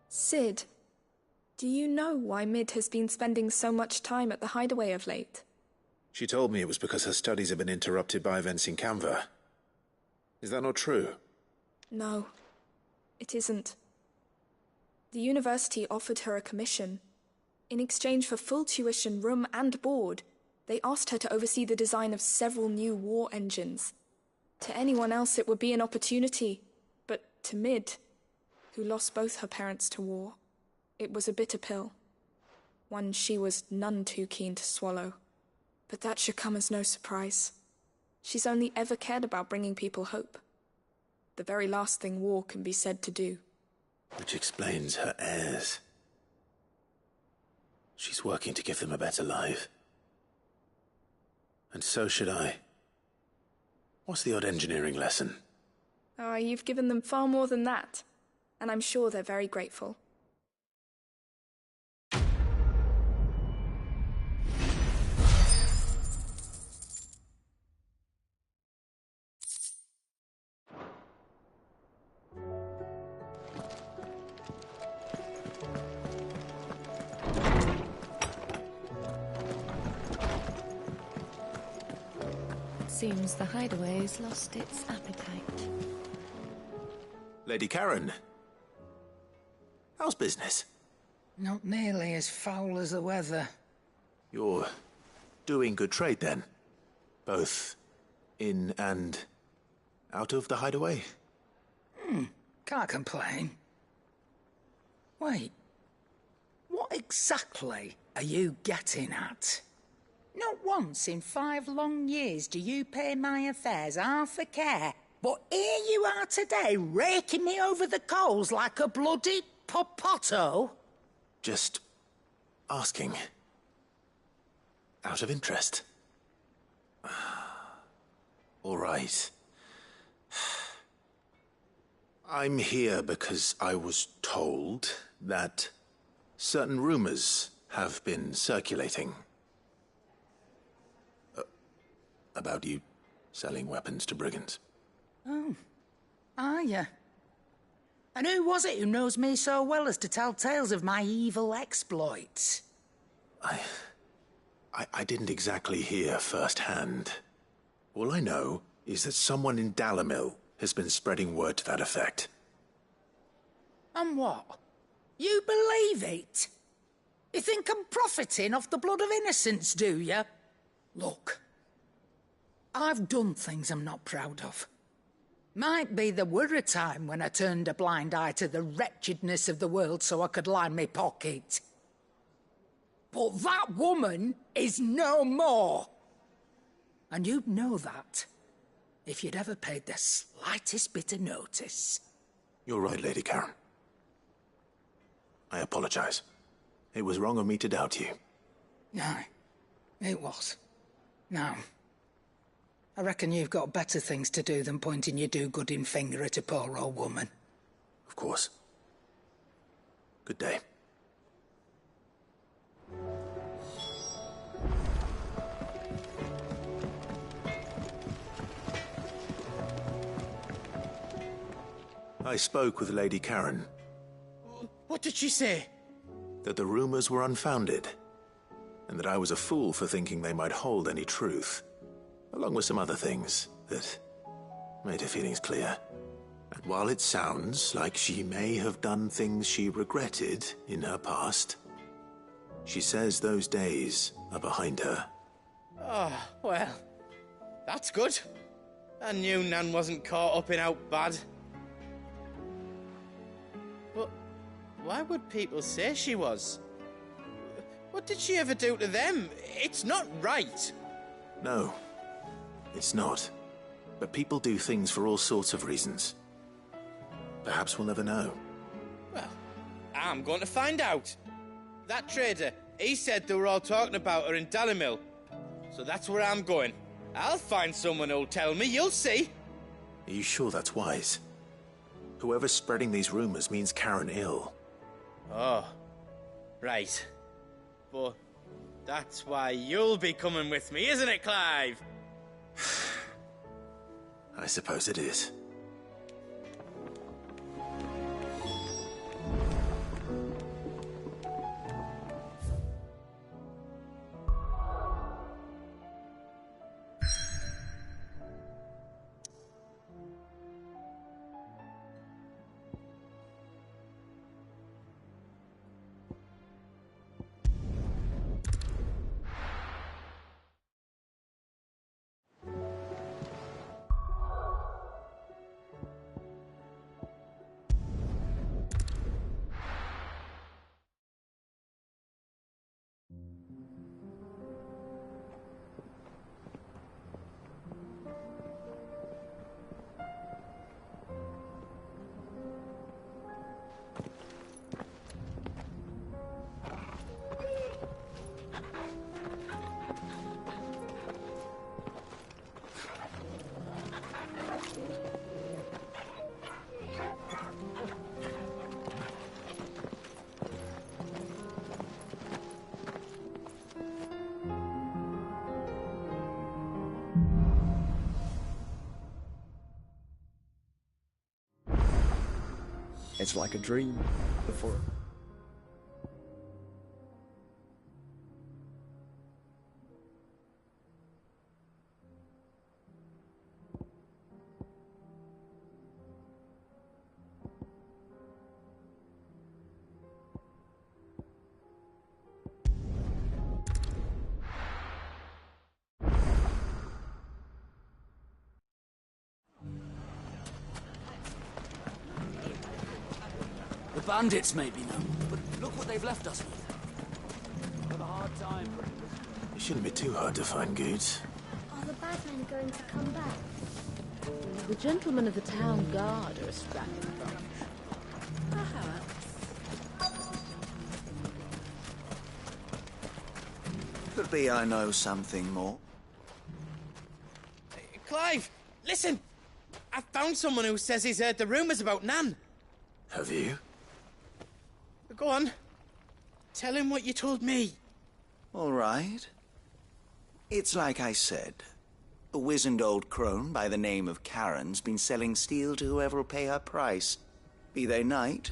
Speaker 11: Sid, do you know why Mid has been spending so much time at the hideaway of late?
Speaker 1: She told me it was because her studies have been interrupted by events in Canva. Is that not true?
Speaker 11: No, it isn't. The university offered her a commission. In exchange for full tuition, room and board, they asked her to oversee the design of several new war engines. To anyone else it would be an opportunity, but to Mid, who lost both her parents to war, it was a bitter pill. One she was none too keen to swallow. But that should come as no surprise. She's only ever cared about bringing people hope. The very last thing war can be said to do.
Speaker 1: Which explains her heirs. She's working to give them a better life. And so should I. What's the odd engineering lesson?
Speaker 11: Oh, you've given them far more than that. And I'm sure they're very grateful.
Speaker 2: Seems the hideaway's lost its appetite.
Speaker 1: Lady Karen. How's business?
Speaker 18: Not nearly as foul as the weather.
Speaker 1: You're doing good trade then? Both in and out of the hideaway?
Speaker 18: Can't complain. Wait. What exactly are you getting at?
Speaker 8: Not once in 5 long years do you pay my affairs half a care. But here you are today, raking me over the coals like a bloody popoto.
Speaker 1: Just asking. Out of interest. All right. I'm here because I was told that certain rumors have been circulating. About you selling weapons to brigands.
Speaker 8: Oh, are you? And who was it who knows me so well as to tell tales of my evil exploits?
Speaker 1: I didn't exactly hear firsthand. All I know is that someone in Dalimil has been spreading word to that effect.
Speaker 8: And what? You believe it? You think I'm profiting off the blood of innocents, do you? Look, I've done things I'm not proud of. Might be there were a time when I turned a blind eye to the wretchedness of the world so I could line my pocket. But that woman is no more. And you'd know that if you'd ever paid the slightest bit of notice.
Speaker 1: You're right, Lady Karen. I apologize. It was wrong of me to doubt you.
Speaker 8: No, it was. Now, I reckon you've got better things to do than pointing your do-gooding finger at a poor old woman.
Speaker 1: Of course. Good day. I spoke with Lady Karen.
Speaker 13: What did she say?
Speaker 1: That the rumors were unfounded, and that I was a fool for thinking they might hold any truth, along with some other things that made her feelings clear. And while it sounds like she may have done things she regretted in her past, she says those days are behind her.
Speaker 13: Oh, well, that's good. I knew Nan wasn't caught up in out bad. But why would people say she was? What did she ever do to them? It's not right.
Speaker 1: No, it's not. But people do things for all sorts of reasons. Perhaps we'll never know.
Speaker 13: I'm going to find out. That trader, he said they were all talking about her in Dalimil. So that's where I'm going. I'll find someone who'll tell me, you'll see.
Speaker 1: Are you sure that's wise? Whoever's spreading these rumors means Karen ill.
Speaker 13: Oh, right. But that's why you'll be coming with me, isn't it, Clive?
Speaker 1: I suppose it is.
Speaker 7: It's like a dream before.
Speaker 4: The bandits may be known, but look what they've left us with. Got a hard time.
Speaker 1: It shouldn't be too hard to find goods.
Speaker 17: Are the bad men going to come back?
Speaker 9: The gentlemen of the town guard are a strapping bunch. Perhaps.
Speaker 19: Could be I know something more.
Speaker 13: Clive, listen! I found someone who says he's heard the rumours about Nan.
Speaker 1: Have you?
Speaker 13: Go on. Tell him what you told me.
Speaker 19: All right. It's like I said. A wizened old crone by the name of Karen's been selling steel to whoever will pay her price, be they knight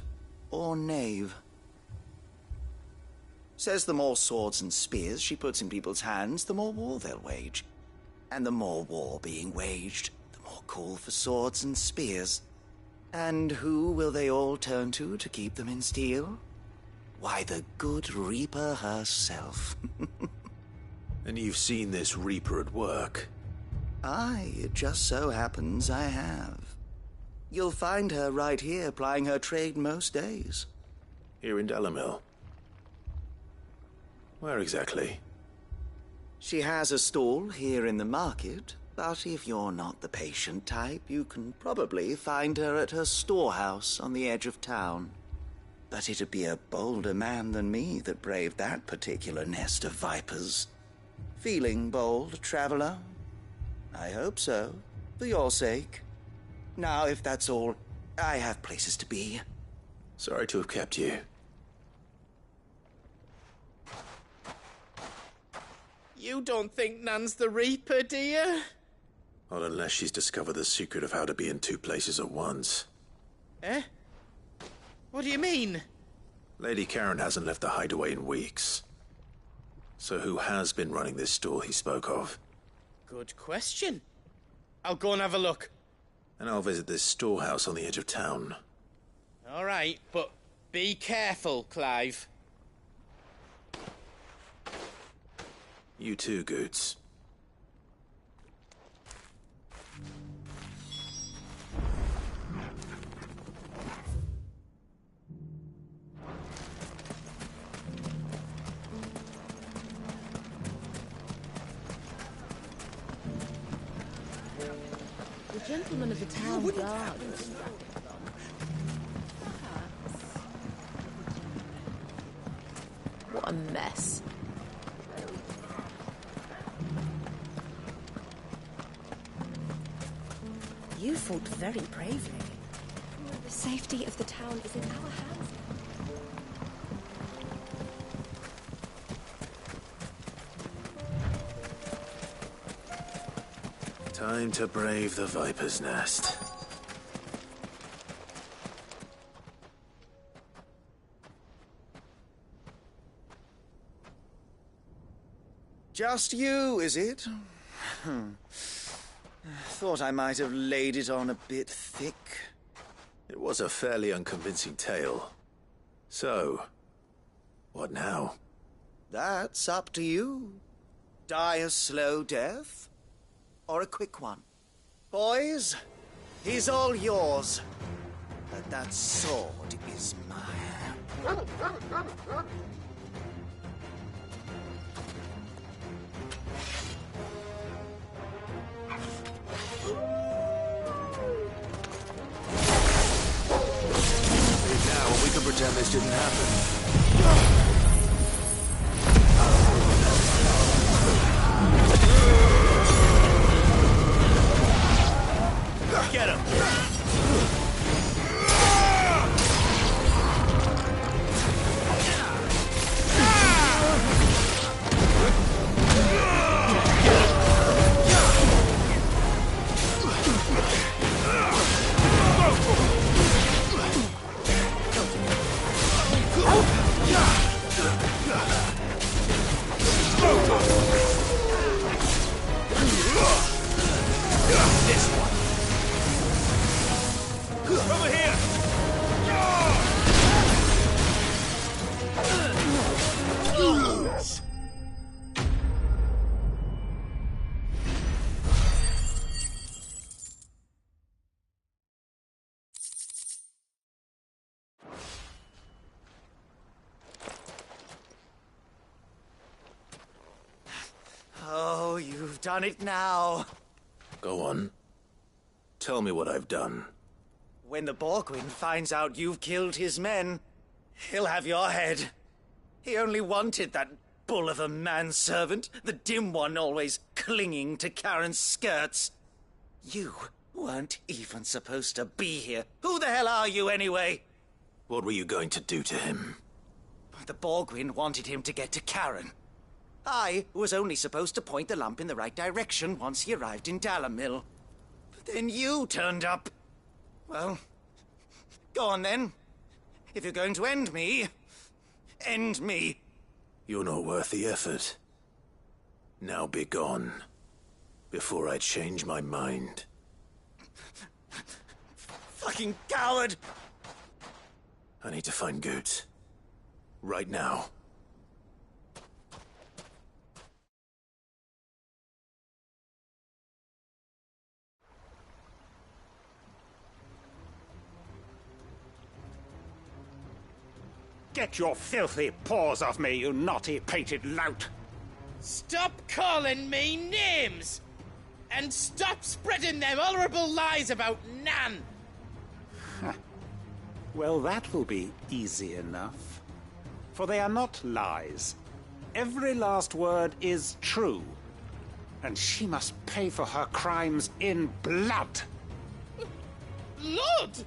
Speaker 19: or knave. Says the more swords and spears she puts in people's hands, the more war they'll wage. And the more war being waged, the more call for swords and spears. And who will they all turn to keep them in steel? Why, the good Reaper herself.
Speaker 1: And you've seen this Reaper at work?
Speaker 19: Aye, it just so happens I have. You'll find her right here plying her trade most days.
Speaker 1: Here in Dalimil? Where exactly?
Speaker 19: She has a stall here in the market, but if you're not the patient type, you can probably find her at her storehouse on the edge of town. But it'd be a bolder man than me that braved that particular nest of vipers. Feeling bold, traveler? I hope so, for your sake. Now, if that's all, I have places to be.
Speaker 1: Sorry to have kept you.
Speaker 13: You don't think Nan's the Reaper, do you?
Speaker 1: Not unless she's discovered the secret of how to be in two places at once.
Speaker 13: Eh? What do you mean?
Speaker 1: Lady Karen hasn't left the hideaway in weeks. So who has been running this stall he spoke of?
Speaker 13: Good question. I'll go and have a look.
Speaker 1: And I'll visit this storehouse on the edge of town.
Speaker 13: All right, but be careful, Clive.
Speaker 1: You too, Goots.
Speaker 9: The gentlemen of the town guard are a strapping bunch. Perhaps. a mess. You fought very bravely.
Speaker 11: The safety of the town is in our hands.
Speaker 1: Time to brave the Viper's Nest.
Speaker 19: Just you, is it? Thought I might have laid it on a bit thick.
Speaker 1: It was a fairly unconvincing tale. So, what now?
Speaker 19: That's up to you. Die a slow death, or a quick one. Boys, he's all yours. But that sword is mine.
Speaker 1: Now we can pretend this didn't happen.
Speaker 3: Get him! This one. Over here!
Speaker 19: Oh, you've done it now.
Speaker 1: Go on. Tell me what I've done.
Speaker 19: When the Borgwyn finds out you've killed his men, he'll have your head. He only wanted that bull of a manservant, the dim one always clinging to Karen's skirts. You weren't even supposed to be here. Who the hell are you anyway?
Speaker 1: What were you going to do to him?
Speaker 19: The Borgwyn wanted him to get to Karen. I was only supposed to point the lamp in the right direction once he arrived in Dalamil. But then you turned up. Well, go on then. If you're going to end me, end me.
Speaker 1: You're not worth the effort. Now be gone, before I change my mind.
Speaker 19: Fucking coward!
Speaker 1: I need to find Goetz. Right now.
Speaker 20: Get your filthy paws off me, you naughty-pated lout!
Speaker 13: Stop calling me names! And stop spreading them horrible lies about Nan!
Speaker 20: Well, that will be easy enough. For they are not lies. Every last word is true. And she must pay for her crimes in blood.
Speaker 13: Blood?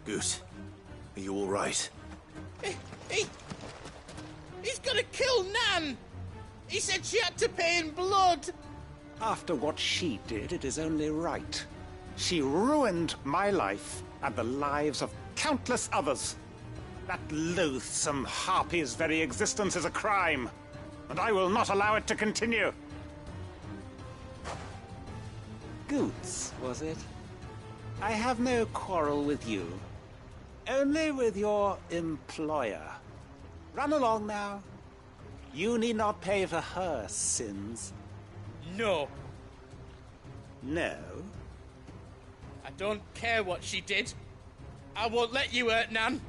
Speaker 1: Goose, are you all right?
Speaker 13: He's gonna kill Nan! He said she had to pay in blood!
Speaker 20: After what she did, it is only right. She ruined my life and the lives of countless others. That loathsome harpy's very existence is a crime, and I will not allow it to continue. Goetz, was it? I have no quarrel with you. Only with your employer. Run along now. You need not pay for her sins.
Speaker 13: No.
Speaker 20: No?
Speaker 13: I don't care what she did. I won't let you hurt Nan.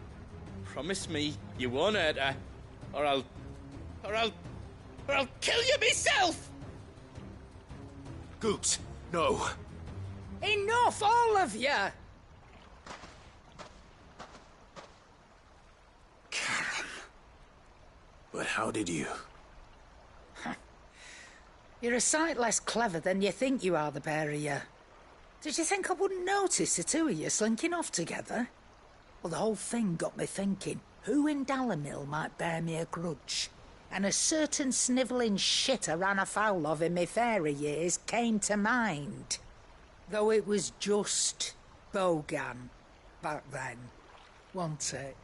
Speaker 13: Promise me you won't hurt her, or I'll kill you myself!
Speaker 1: Goetz, no.
Speaker 8: Enough, all of you!
Speaker 1: But How did you?
Speaker 18: You're a sight less clever than you think you are, the pair of you. Did you think I wouldn't notice the two of you slinking off together? Well, the whole thing got me thinking, who in Dalimil might bear me a grudge? And a certain snivelling shit I ran afoul of in my fairy years came to mind. Though it was just Bogan back then, wasn't it?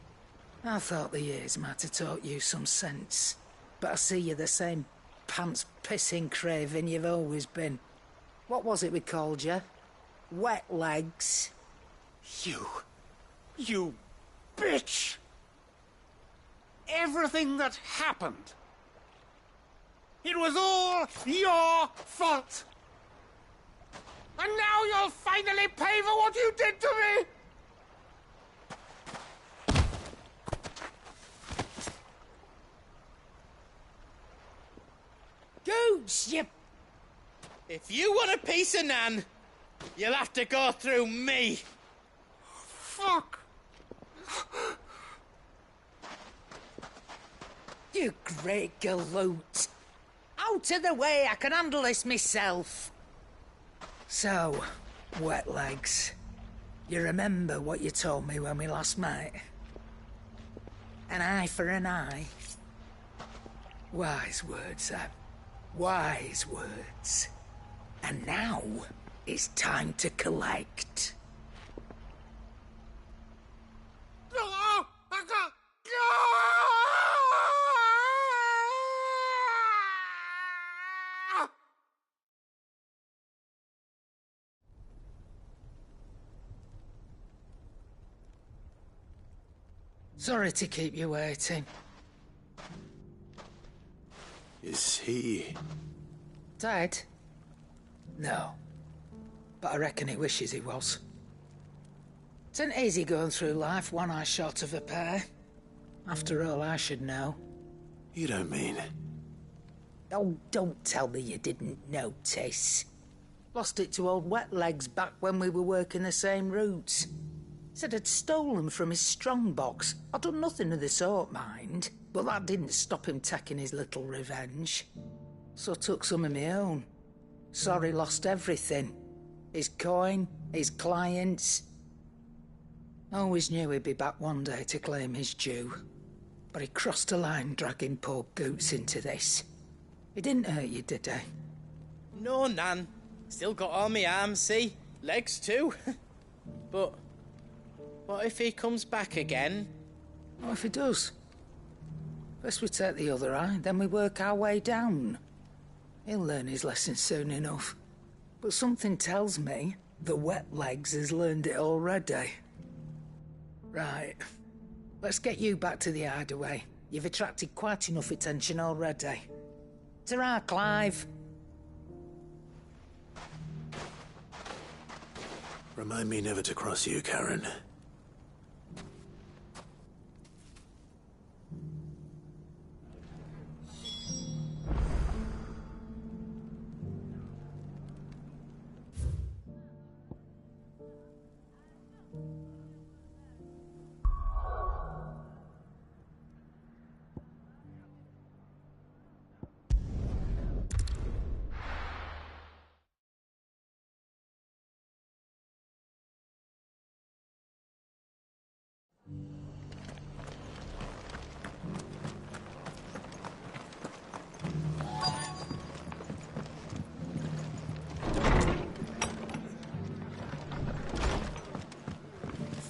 Speaker 18: I thought the years might have taught you some sense, but I see you're the same pants-pissing craven you've always been. What was it we called you? Wet legs?
Speaker 20: You bitch! Everything that happened, it was all your fault! And now you'll finally pay for what you did to me!
Speaker 18: Gooch, you...
Speaker 13: If you want a piece of Nan, you'll have to go through me.
Speaker 20: Fuck!
Speaker 18: You great galoot. Out of the way, I can handle this myself. So, Wet Legs, you remember what you told me when we last met? An eye for an eye. Wise words, Sam. Wise words. And now, it's time to collect. Sorry to keep you waiting.
Speaker 1: Is he...
Speaker 18: dead? No. But I reckon he wishes he was. It isn't easy going through life one eye short of a pair. After all, I should know.
Speaker 1: You don't mean...
Speaker 18: Oh, don't tell me you didn't notice. Lost it to old Wet Legs back when we were working the same routes. Said I'd stolen from his strongbox. I'd done nothing of the sort, mind. But that didn't stop him taking his little revenge. So I took some of my own. Sorry, lost everything. His coin, his clients. Always knew he'd be back one day to claim his due. But he crossed a line dragging poor Goots into this. He didn't hurt you, did he?
Speaker 13: No, Nan. Still got all my arms, see? Legs too. But what if he comes back again?
Speaker 18: What if he does? First we take the other eye, then we work our way down. He'll learn his lesson soon enough. But something tells me the Wet Legs has learned it already. Right. Let's get you back to the hideaway. You've attracted quite enough attention already. Ta-ra, Clive.
Speaker 1: Remind me never to cross you, Karen.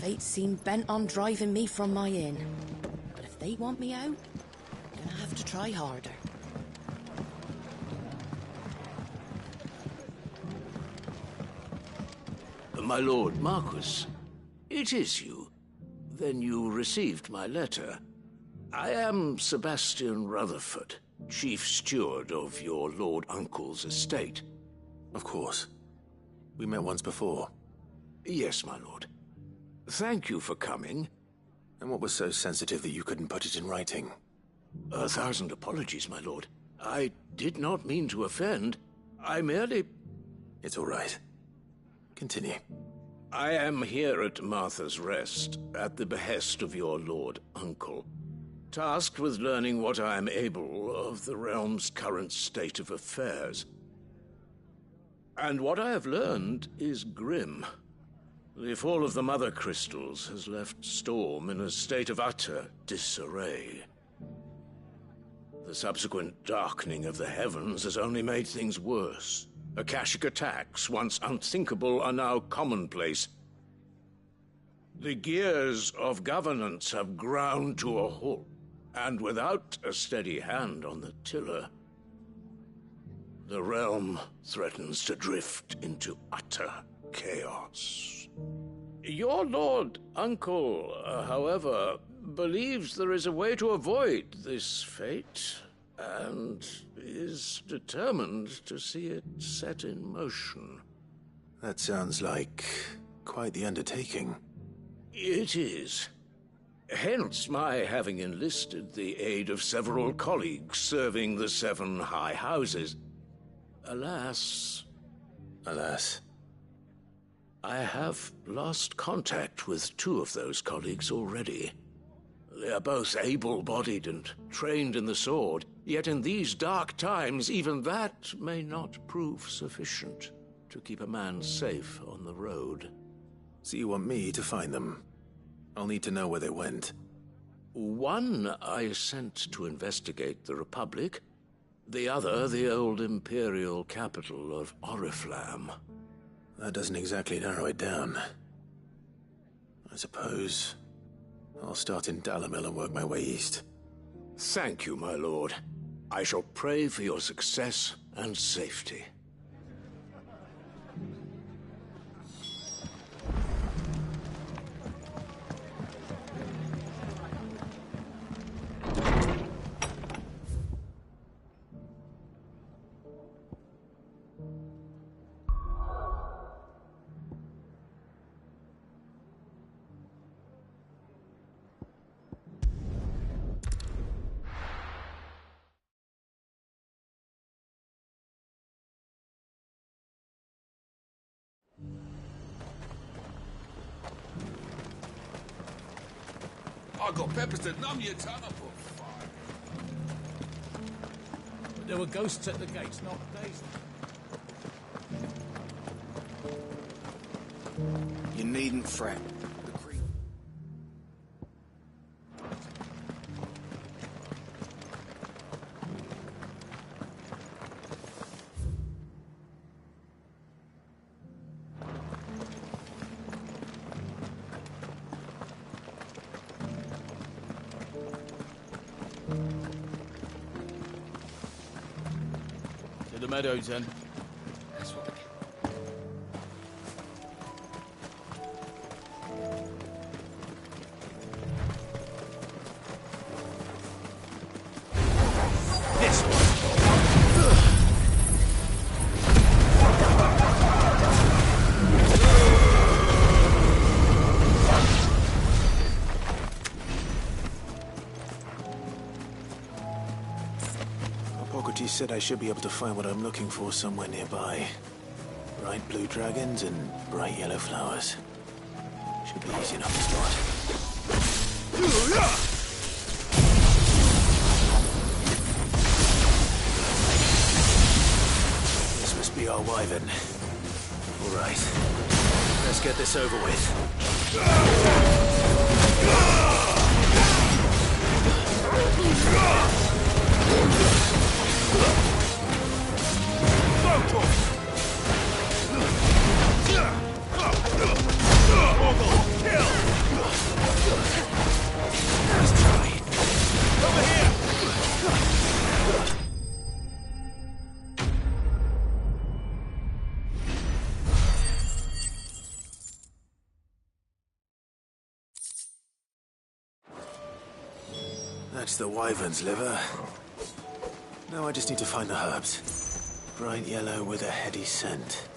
Speaker 9: Fate seemed bent on driving me from my inn. But if they want me out, I'm gonna have to try harder.
Speaker 21: My lord Marquis, it is you. Then you received my letter. I am Sebastian Rutherford, chief steward of your lord uncle's estate.
Speaker 1: Of course. We met once before.
Speaker 21: Yes, my lord. Thank you for coming.
Speaker 1: And what was so sensitive that you couldn't put it in writing?
Speaker 21: 1,000 apologies, my lord. I did not mean to offend. I merely...
Speaker 1: It's all right. Continue.
Speaker 21: I am here at Martha's Rest, at the behest of your lord uncle. tasked with learning what I am able of the realm's current state of affairs. And what I have learned is grim. The fall of the Mother Crystals has left Storm in a state of utter disarray. The subsequent darkening of the heavens has only made things worse. Akashic attacks, once unthinkable, are now commonplace. The gears of governance have ground to a halt, and without a steady hand on the tiller, the realm threatens to drift into utter chaos. Your Lord Uncle, however, believes there is a way to avoid this fate, and is determined to see it set in motion.
Speaker 1: That sounds like quite the undertaking.
Speaker 21: It is. Hence my having enlisted the aid of several colleagues serving the 7 high houses. Alas, I have lost contact with 2 of those colleagues already. They are both able-bodied and trained in the sword, yet in these dark times even that may not prove sufficient to keep a man safe on the road.
Speaker 1: So you want me to find them? I'll need to know where they went.
Speaker 21: One I sent to investigate the Republic, the other the old Imperial capital of Oriflamme.
Speaker 1: That doesn't exactly narrow it down. I suppose I'll start in Dalimil and work my way east.
Speaker 21: Thank you, my lord. I shall pray for your success and safety.
Speaker 3: I got peppers to numb your tongue up on fire. But there were ghosts at the gates, not days.
Speaker 5: You needn't fret.
Speaker 3: To the meadows, then.
Speaker 5: That's what
Speaker 3: This one.
Speaker 1: Hippocrates said I should be able to find what I'm looking for somewhere nearby. Bright blue dragons and bright yellow flowers. Should be easy enough to spot. This must be our wyvern. All right. Let's get this over with. That's the wyvern's liver. Now I just need to find the herbs. Bright yellow with a heady scent.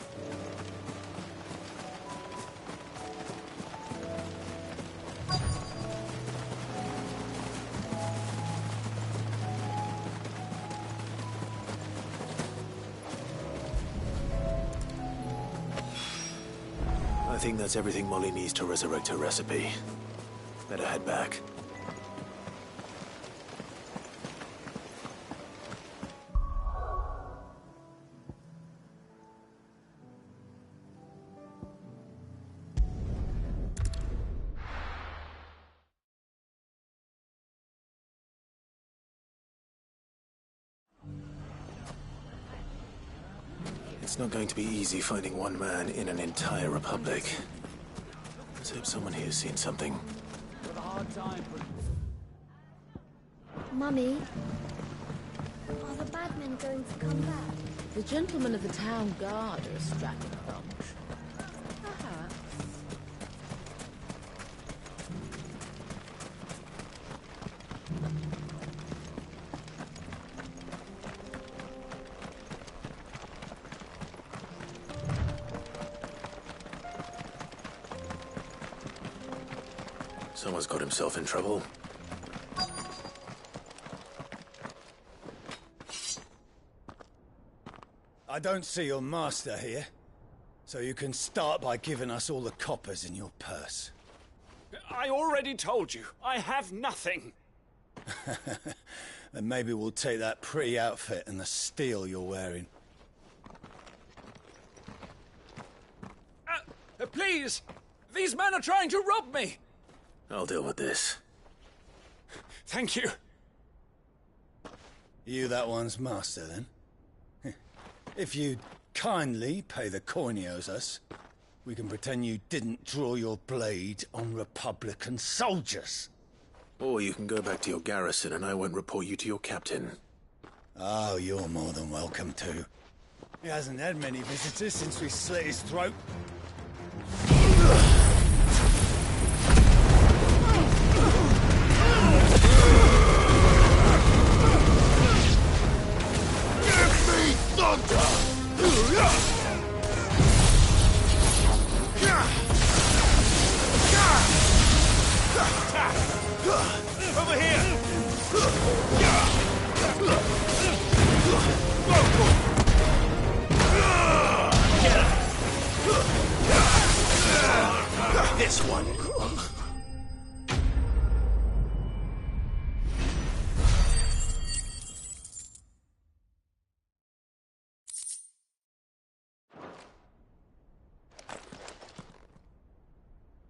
Speaker 1: I think that's everything Molly needs to resurrect her recipe. Better head back. It's not going to be easy finding one man in an entire republic. Let's hope someone here's seen something.
Speaker 10: Mummy, are the bad men going to come back?
Speaker 9: The gentlemen of the town guard are a strapping bunch. Perhaps.
Speaker 1: Someone's got himself in trouble.
Speaker 6: I don't see your master here, so you can start by giving us all the coppers in your purse.
Speaker 20: I already told you, I have nothing.
Speaker 6: Then maybe we'll take that pretty outfit and the steel you're wearing.
Speaker 20: Please! These men are trying to rob me!
Speaker 1: I'll deal with this.
Speaker 20: Thank you.
Speaker 6: You that one's master, then? If you'd kindly pay the coin he owes us, we can pretend you didn't draw your blade on Republican soldiers.
Speaker 1: Or you can go back to your garrison and I won't report you to your captain.
Speaker 6: Oh, you're more than welcome to. He hasn't had many visitors since we slit his throat.
Speaker 20: Over here!
Speaker 1: This one.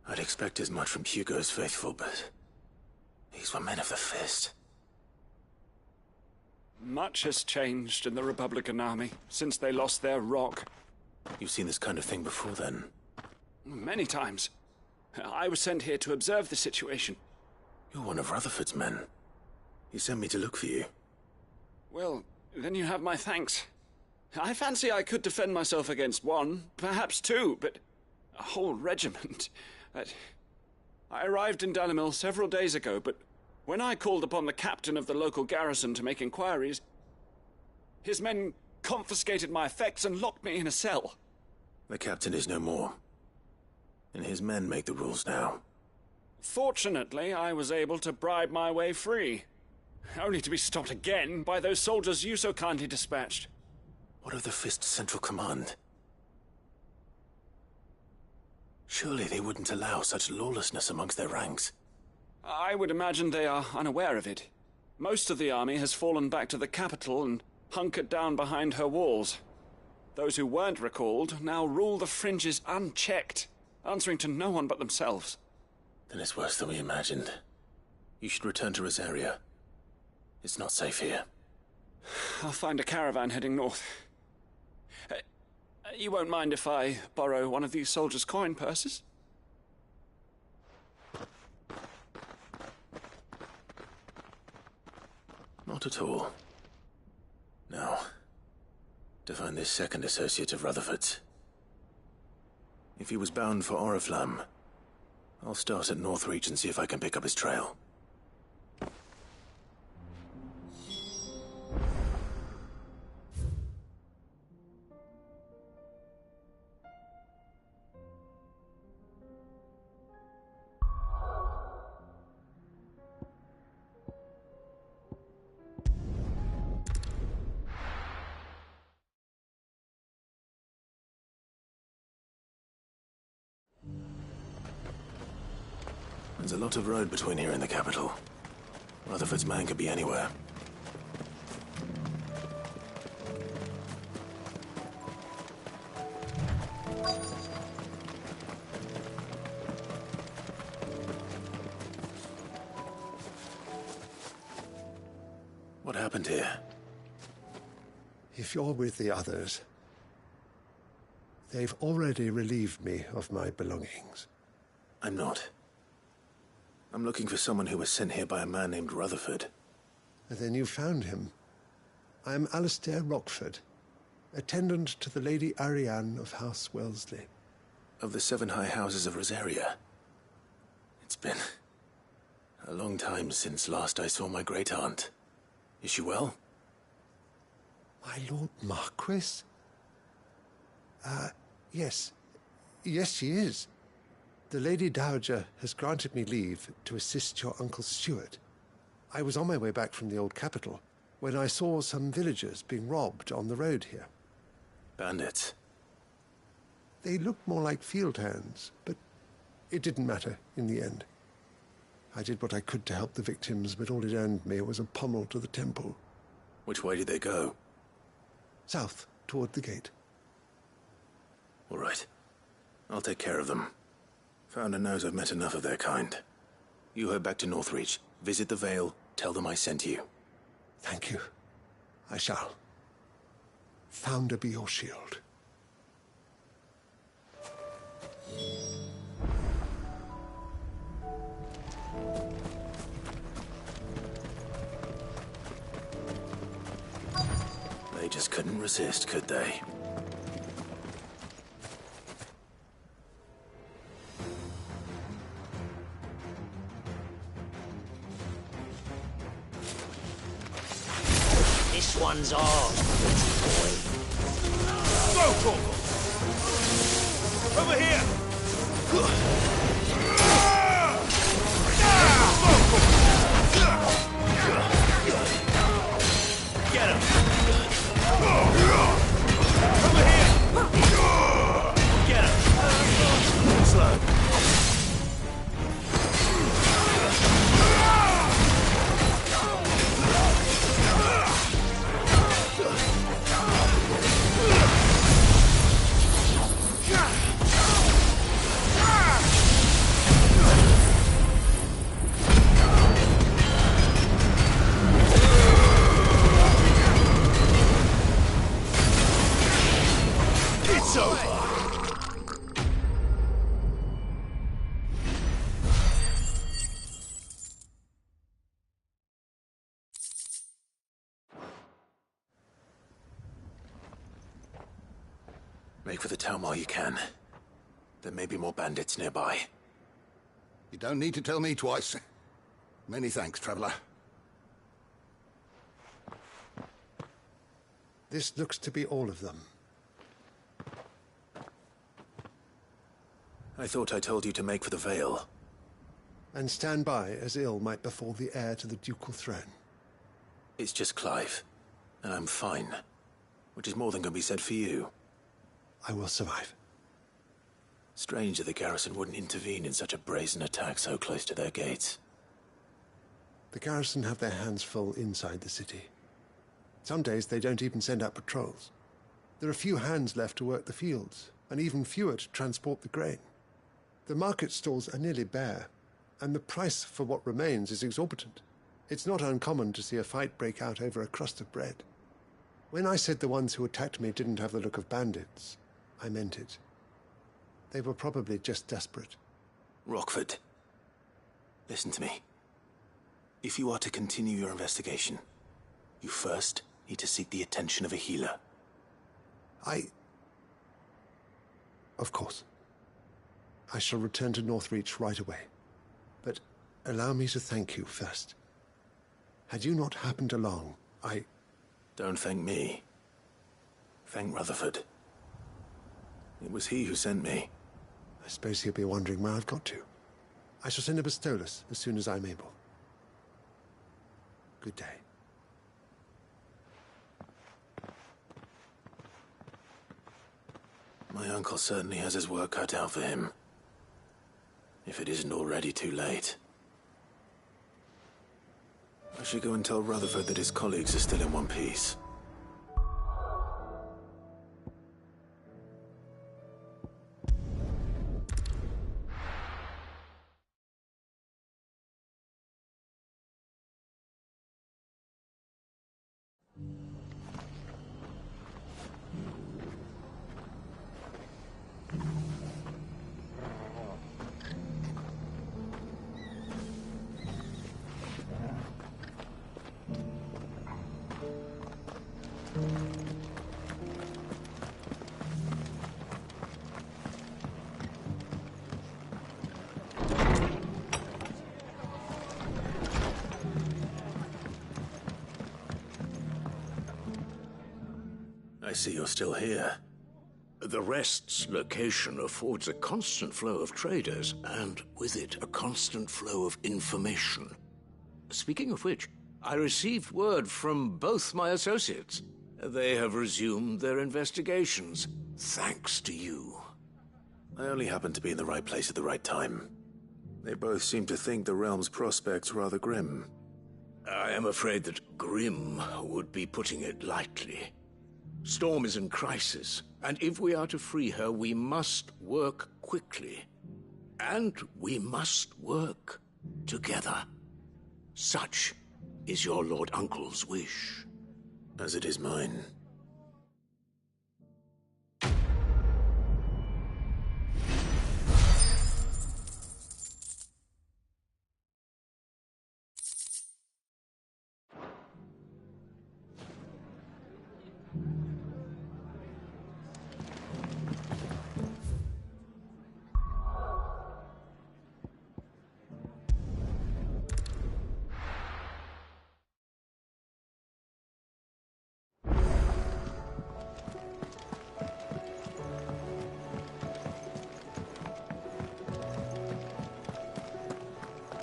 Speaker 1: I'd expect as much from Hugo's faithful, but these were men of the fist.
Speaker 20: Much has changed in the Republican army since they lost their rock.
Speaker 1: You've seen this kind of thing before, then?
Speaker 20: Many times. I was sent here to observe the situation.
Speaker 1: You're one of Rutherford's men. He sent me to look for you.
Speaker 20: Well, then you have my thanks. I fancy I could defend myself against one, perhaps two, but a whole regiment. I arrived in Dalimil several days ago, but when I called upon the captain of the local garrison to make inquiries, his men confiscated my effects and locked me in a cell.
Speaker 1: The captain is no more, and his men make the rules now.
Speaker 20: Fortunately, I was able to bribe my way free, only to be stopped again by those soldiers you so kindly dispatched.
Speaker 1: What of the Fist's Central Command? Surely they wouldn't allow such lawlessness amongst their ranks.
Speaker 20: I would imagine they are unaware of it. Most of the army has fallen back to the capital and hunkered down behind her walls. Those who weren't recalled now rule the fringes unchecked, answering to no one but themselves.
Speaker 1: Then it's worse than we imagined. You should return to Rosaria. It's not safe here.
Speaker 20: I'll find a caravan heading north. You won't mind if I borrow one of these soldiers' coin purses?
Speaker 1: Not at all. Now, to find this second associate of Rutherford's. If he was bound for Oriflamme, I'll start at Northreach and see if I can pick up his trail. There's a lot of road between here and the capital. Rutherford's man could be anywhere. What happened here?
Speaker 12: If you're with the others,
Speaker 15: They've already relieved me of my belongings.
Speaker 1: I'm not. I'm looking for someone who was sent here by a man named Rutherford.
Speaker 15: And then you found him. I am Alistair Rockford, attendant to the Lady Ariane of House Wellesley.
Speaker 1: Of the 7 high houses of Rosaria. It's been a long time since last I saw my great-aunt. Is she well?
Speaker 15: My Lord Marquis? Yes. Yes, she is. The Lady Dowager has granted me leave to assist your Uncle Stuart. I was on my way back from the old capital when I saw some villagers being robbed on the road here.
Speaker 1: Bandits?
Speaker 15: They looked more like field hands, but it didn't matter in the end. I did what I could to help the victims, but all it earned me was a pommel to the temple.
Speaker 1: Which way did they go?
Speaker 15: South, toward the gate.
Speaker 1: All right. I'll take care of them. Founder knows I've met enough of their kind. You head back to Northreach, visit the Vale, tell them I sent you.
Speaker 15: Thank you. I shall. Founder be your shield.
Speaker 1: They just couldn't resist, could they?
Speaker 21: This one's ours, boy.
Speaker 3: Go, Corporal! Over here! Get him! Over here! Get him! Slow. It's over!
Speaker 1: Make for the town while you can. There may be more bandits nearby.
Speaker 12: You don't need to tell me twice. Many thanks, traveler.
Speaker 15: This looks to be all of them.
Speaker 1: I thought I told you to make for the Vale.
Speaker 15: And stand by as ill might befall the heir to the ducal throne.
Speaker 1: It's just Clive, and I'm fine. Which is more than can be said for you.
Speaker 15: I will survive.
Speaker 1: Strange that the garrison wouldn't intervene in such a brazen attack so close to their gates.
Speaker 15: The garrison have their hands full inside the city. Some days they don't even send out patrols. There are few hands left to work the fields, and even fewer to transport the grain. The market stalls are nearly bare, and the price for what remains is exorbitant. It's not uncommon to see a fight break out over a crust of bread. When I said the ones who attacked me didn't have the look of bandits, I meant it. They were probably just desperate.
Speaker 1: Rockford, listen to me. If you are to continue your investigation, you first need to seek the attention of a healer.
Speaker 15: Of course. I shall return to Northreach right away. But allow me to thank you first. Had you not happened along,
Speaker 1: Don't thank me. Thank Rutherford. It was he who sent me.
Speaker 15: I suppose he'll be wondering where I've got to. I shall send a Bastolus as soon as I'm able. Good day.
Speaker 1: My uncle certainly has his work cut out for him. If it isn't already too late. I should go and tell Rutherford that his colleagues are still in one piece. see you're still here.
Speaker 21: The Rest's location affords a constant flow of traders, and with it, a constant flow of information. Speaking of which, I received word from both my associates. They have resumed their investigations, thanks to you.
Speaker 1: I only happened to be in the right place at the right time. They both seem to think the realm's prospects rather grim.
Speaker 21: I am afraid that grim would be putting it lightly. Storm is in crisis, and if we are to free her, we must work quickly. And we must work together. Such is your Lord Uncle's wish.
Speaker 1: As it is mine.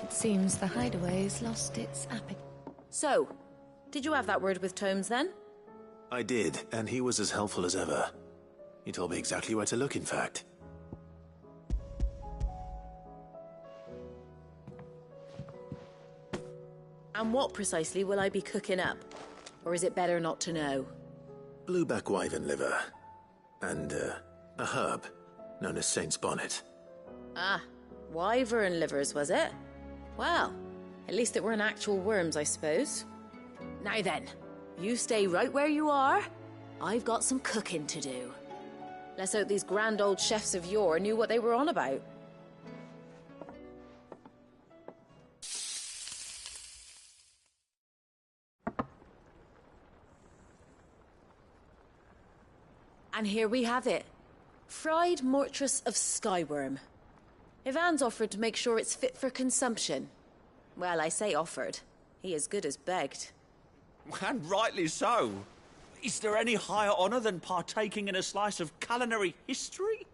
Speaker 2: Seems the hideaway's lost its appetite.
Speaker 9: So, did you have that word with Tomes then?
Speaker 1: I did, and he was as helpful as ever. He told me exactly where to look, in fact.
Speaker 9: And what precisely will I be cooking up? Or is it better not to know?
Speaker 1: Blueback wyvern liver. And, a herb known as Saint's Bonnet.
Speaker 9: Ah, wyvern livers, was it? Well, at least it weren't actual worms, I suppose. Now then, you stay right where you are. I've got some cooking to do. Let's hope these grand old chefs of yore knew what they were on about. And here we have it. Fried mortress of skyworm. Ivan's offered to make sure it's fit for consumption. Well, I say offered. He as good as begged.
Speaker 4: And rightly so. Is there any higher honor than partaking in a slice of culinary history?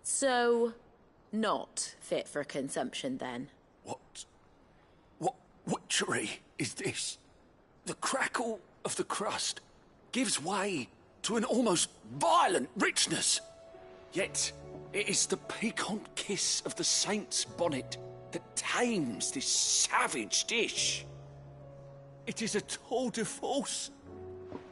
Speaker 9: So, not fit for consumption then?
Speaker 4: What witchery is this? The crackle of the crust gives way to an almost violent richness. Yet, it is the piquant kiss of the Saint's Bonnet that tames this savage dish. It is a tour de force.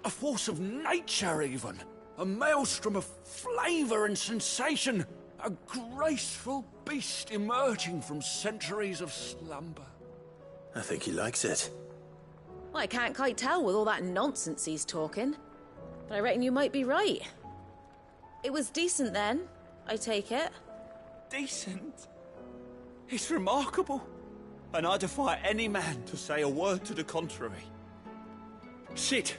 Speaker 4: A force of nature, even. A maelstrom of flavour and sensation. A graceful beast emerging from centuries of slumber.
Speaker 1: I think he likes it.
Speaker 9: Well, I can't quite tell with all that nonsense he's talking. But I reckon you might be right. It was decent then, I take it.
Speaker 4: Decent? It's remarkable. And I defy any man to say a word to the contrary. Sid,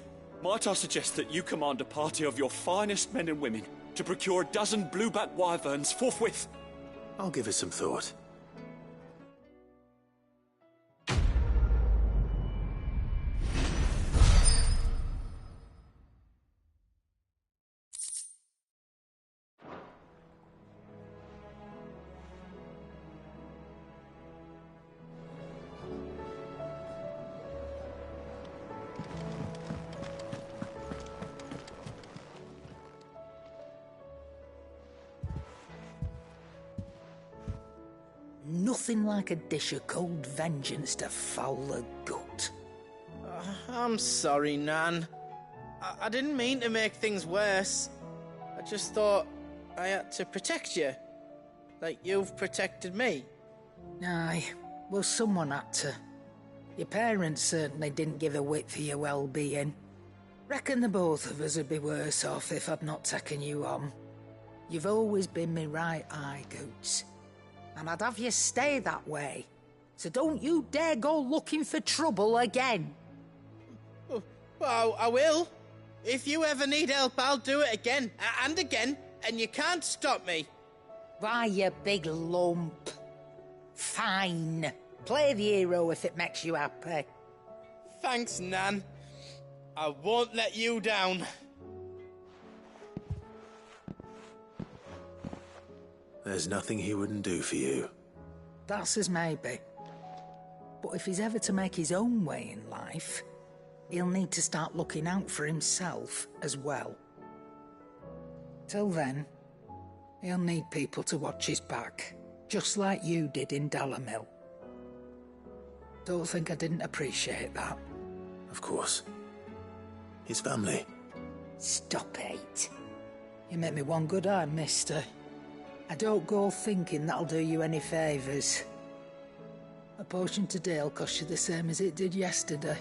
Speaker 4: might I suggest that you command a party of your finest men and women to procure a dozen blueback wyverns forthwith?
Speaker 1: I'll give it some thought.
Speaker 18: Nothing like a dish of cold vengeance to foul the gut.
Speaker 13: I'm sorry, Nan. I didn't mean to make things worse. I just thought I had to protect you. Like you've protected me.
Speaker 18: Aye, well, someone had to. Your parents certainly didn't give a whit for your well-being. Reckon the both of us would be worse off if I'd not taken you on. You've always been me right eye, Goots. And I'd have you stay that way. So don't you dare go looking for trouble again.
Speaker 13: Well, I will. If you ever need help, I'll do it again and again, and you can't stop me.
Speaker 18: Why, you big lump? Fine. Play the hero if it makes you happy.
Speaker 13: Thanks, Nan. I won't let you down.
Speaker 1: There's nothing he wouldn't do for you.
Speaker 18: That's as maybe. But if he's ever to make his own way in life, he'll need to start looking out for himself as well. Till then, he'll need people to watch his back, just like you did in Dalimil. Don't think I didn't appreciate that.
Speaker 1: Of course. His family.
Speaker 18: Stop it. You make me one good eye, mister. I don't go thinking that'll do you any favours. A potion today will cost you the same as it did yesterday.